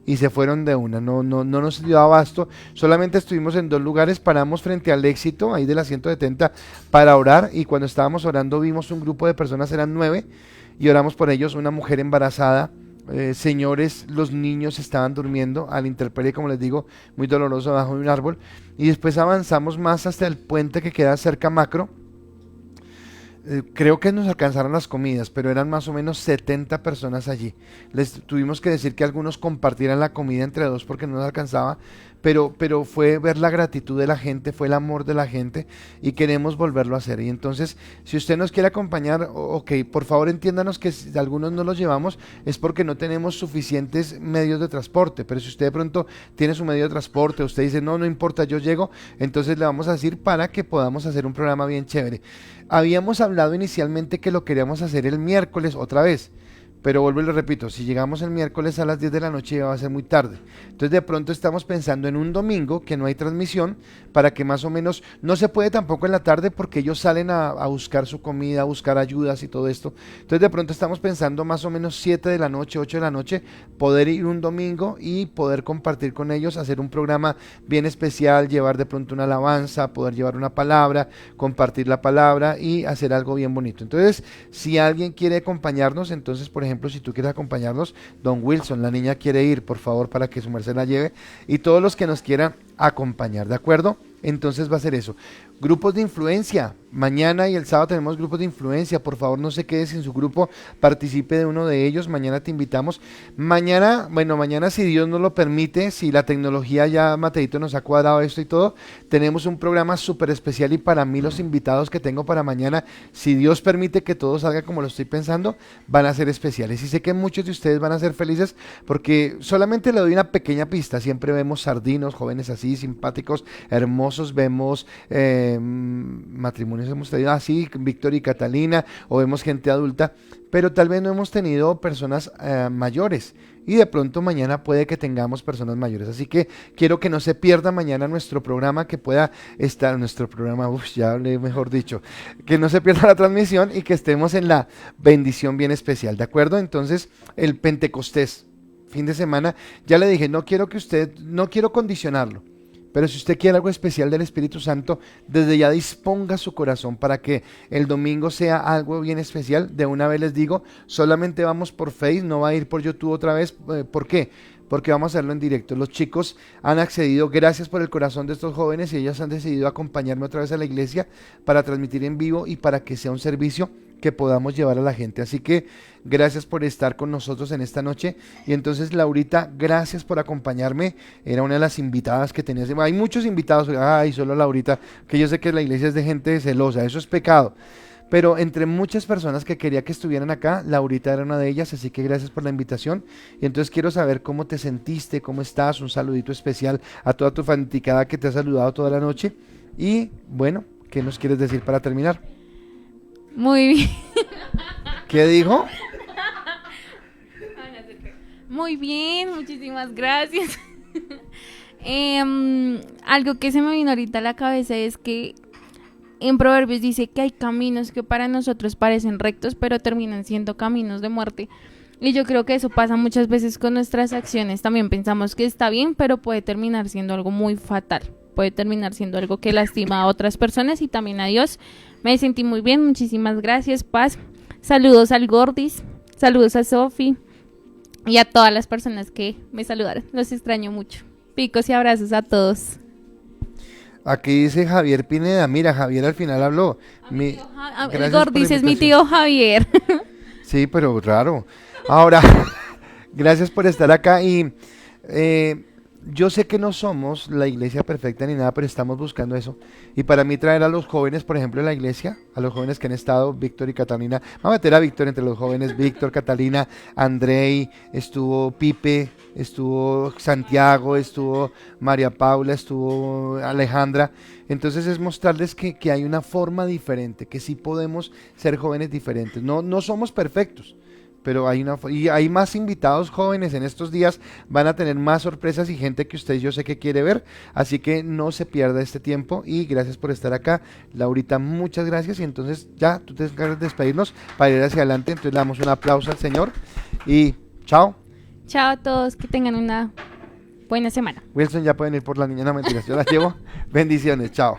y se fueron de una, no nos dio abasto. Solamente estuvimos en 2 lugares, paramos frente al Éxito, ahí de la 170, para orar, y cuando estábamos orando vimos un grupo de personas, eran 9, y oramos por ellos, una mujer embarazada, señores, los niños estaban durmiendo, al intemperie, como les digo, muy doloroso, bajo un árbol, y después avanzamos más hasta el puente que queda cerca Macro. Creo que nos alcanzaron las comidas, pero eran más o menos 70 personas allí. Les tuvimos que decir que algunos compartieran la comida entre 2 porque no nos alcanzaba, pero fue ver la gratitud de la gente, fue el amor de la gente, y queremos volverlo a hacer. Y entonces, si usted nos quiere acompañar, ok, por favor entiéndanos que si algunos no los llevamos es porque no tenemos suficientes medios de transporte, pero si usted de pronto tiene su medio de transporte, usted dice, no importa, yo llego, entonces le vamos a decir para que podamos hacer un programa bien chévere. Habíamos hablado inicialmente que lo queríamos hacer el miércoles otra vez, pero vuelvo y lo repito, si llegamos el miércoles a las 10 de la noche ya va a ser muy tarde. Entonces de pronto estamos pensando en un domingo que no hay transmisión, para que más o menos, no se puede tampoco en la tarde porque ellos salen a buscar su comida, a buscar ayudas y todo esto. Entonces de pronto estamos pensando más o menos 7 de la noche, 8 de la noche, poder ir un domingo y poder compartir con ellos, hacer un programa bien especial, llevar de pronto una alabanza, poder llevar una palabra, compartir la palabra y hacer algo bien bonito. Entonces, si alguien quiere acompañarnos, entonces por ejemplo, si tú quieres acompañarnos, Don Wilson, la niña quiere ir, por favor, para que su merced la lleve, y todos los que nos quieran acompañar, ¿de acuerdo? Entonces va a ser eso. Grupos de influencia, mañana y el sábado tenemos grupos de influencia, por favor no se quede sin su grupo, participe de uno de ellos, mañana te invitamos. Mañana si Dios nos lo permite, si la tecnología ya Mateito nos ha cuadrado esto y todo, tenemos un programa súper especial, y para mí los invitados que tengo para mañana, si Dios permite que todo salga como lo estoy pensando, van a ser especiales, y sé que muchos de ustedes van a ser felices, porque solamente le doy una pequeña pista. Siempre vemos sardinos, jóvenes así, simpáticos, hermosos, vemos matrimonios, hemos tenido así, Víctor y Catalina, o vemos gente adulta, pero tal vez no hemos tenido personas mayores, y de pronto mañana puede que tengamos personas mayores, así que quiero que no se pierda mañana nuestro programa, que pueda estar nuestro programa, ya hablé mejor dicho, que no se pierda la transmisión y que estemos en la bendición bien especial, ¿de acuerdo? Entonces, el Pentecostés, fin de semana, ya le dije, no quiero condicionarlo, pero si usted quiere algo especial del Espíritu Santo, desde ya disponga su corazón para que el domingo sea algo bien especial. De una vez les digo, solamente vamos por Face, no va a ir por YouTube otra vez. ¿Por qué? Porque vamos a hacerlo en directo. Los chicos han accedido, gracias por el corazón de estos jóvenes, y ellos han decidido acompañarme otra vez a la iglesia para transmitir en vivo y para que sea un servicio que podamos llevar a la gente. Así que gracias por estar con nosotros en esta noche. Y entonces, Laurita, gracias por acompañarme. Era una de las invitadas que tenías. Hay muchos invitados, ay, solo Laurita, que yo sé que la iglesia es de gente celosa, eso es pecado. Pero entre muchas personas que quería que estuvieran acá, Laurita era una de ellas, así que gracias por la invitación. Y entonces quiero saber cómo te sentiste, cómo estás, un saludito especial a toda tu fanaticada que te ha saludado toda la noche. Y bueno, ¿qué nos quieres decir para terminar? Muy bien. ¿Qué dijo? Muy bien, muchísimas gracias. Algo que se me vino ahorita a la cabeza es que en Proverbios dice que hay caminos que para nosotros parecen rectos, pero terminan siendo caminos de muerte. Y yo creo que eso pasa muchas veces con nuestras acciones. También pensamos que está bien, pero puede terminar siendo algo muy fatal. Puede terminar siendo algo que lastima a otras personas y también a Dios. Me sentí muy bien, muchísimas gracias, Paz. Saludos al Gordis, saludos a Sofi y a todas las personas que me saludaron. Los extraño mucho. Picos y abrazos a todos. Aquí dice Javier Pineda, mira, Javier al final habló. El Gordis es mi tío Javier. Sí, pero raro. Ahora, gracias por estar acá y yo sé que no somos la iglesia perfecta ni nada, pero estamos buscando eso. Y para mí traer a los jóvenes, por ejemplo, en la iglesia, a los jóvenes que han estado, Víctor y Catalina, vamos a meter a Víctor entre los jóvenes, Víctor, Catalina, Andrei, estuvo Pipe, estuvo Santiago, estuvo María Paula, estuvo Alejandra. Entonces es mostrarles que hay una forma diferente, que sí podemos ser jóvenes diferentes. No somos perfectos, pero y hay más invitados jóvenes en estos días, van a tener más sorpresas y gente que usted yo sé que quiere ver, así que no se pierda este tiempo y gracias por estar acá. Laurita, muchas gracias y entonces ya tú te encargas de despedirnos para ir hacia adelante, entonces le damos un aplauso al Señor y chao. Chao a todos, que tengan una buena semana. Wilson ya pueden ir por la niña, no mentiras, yo las llevo. Bendiciones, chao.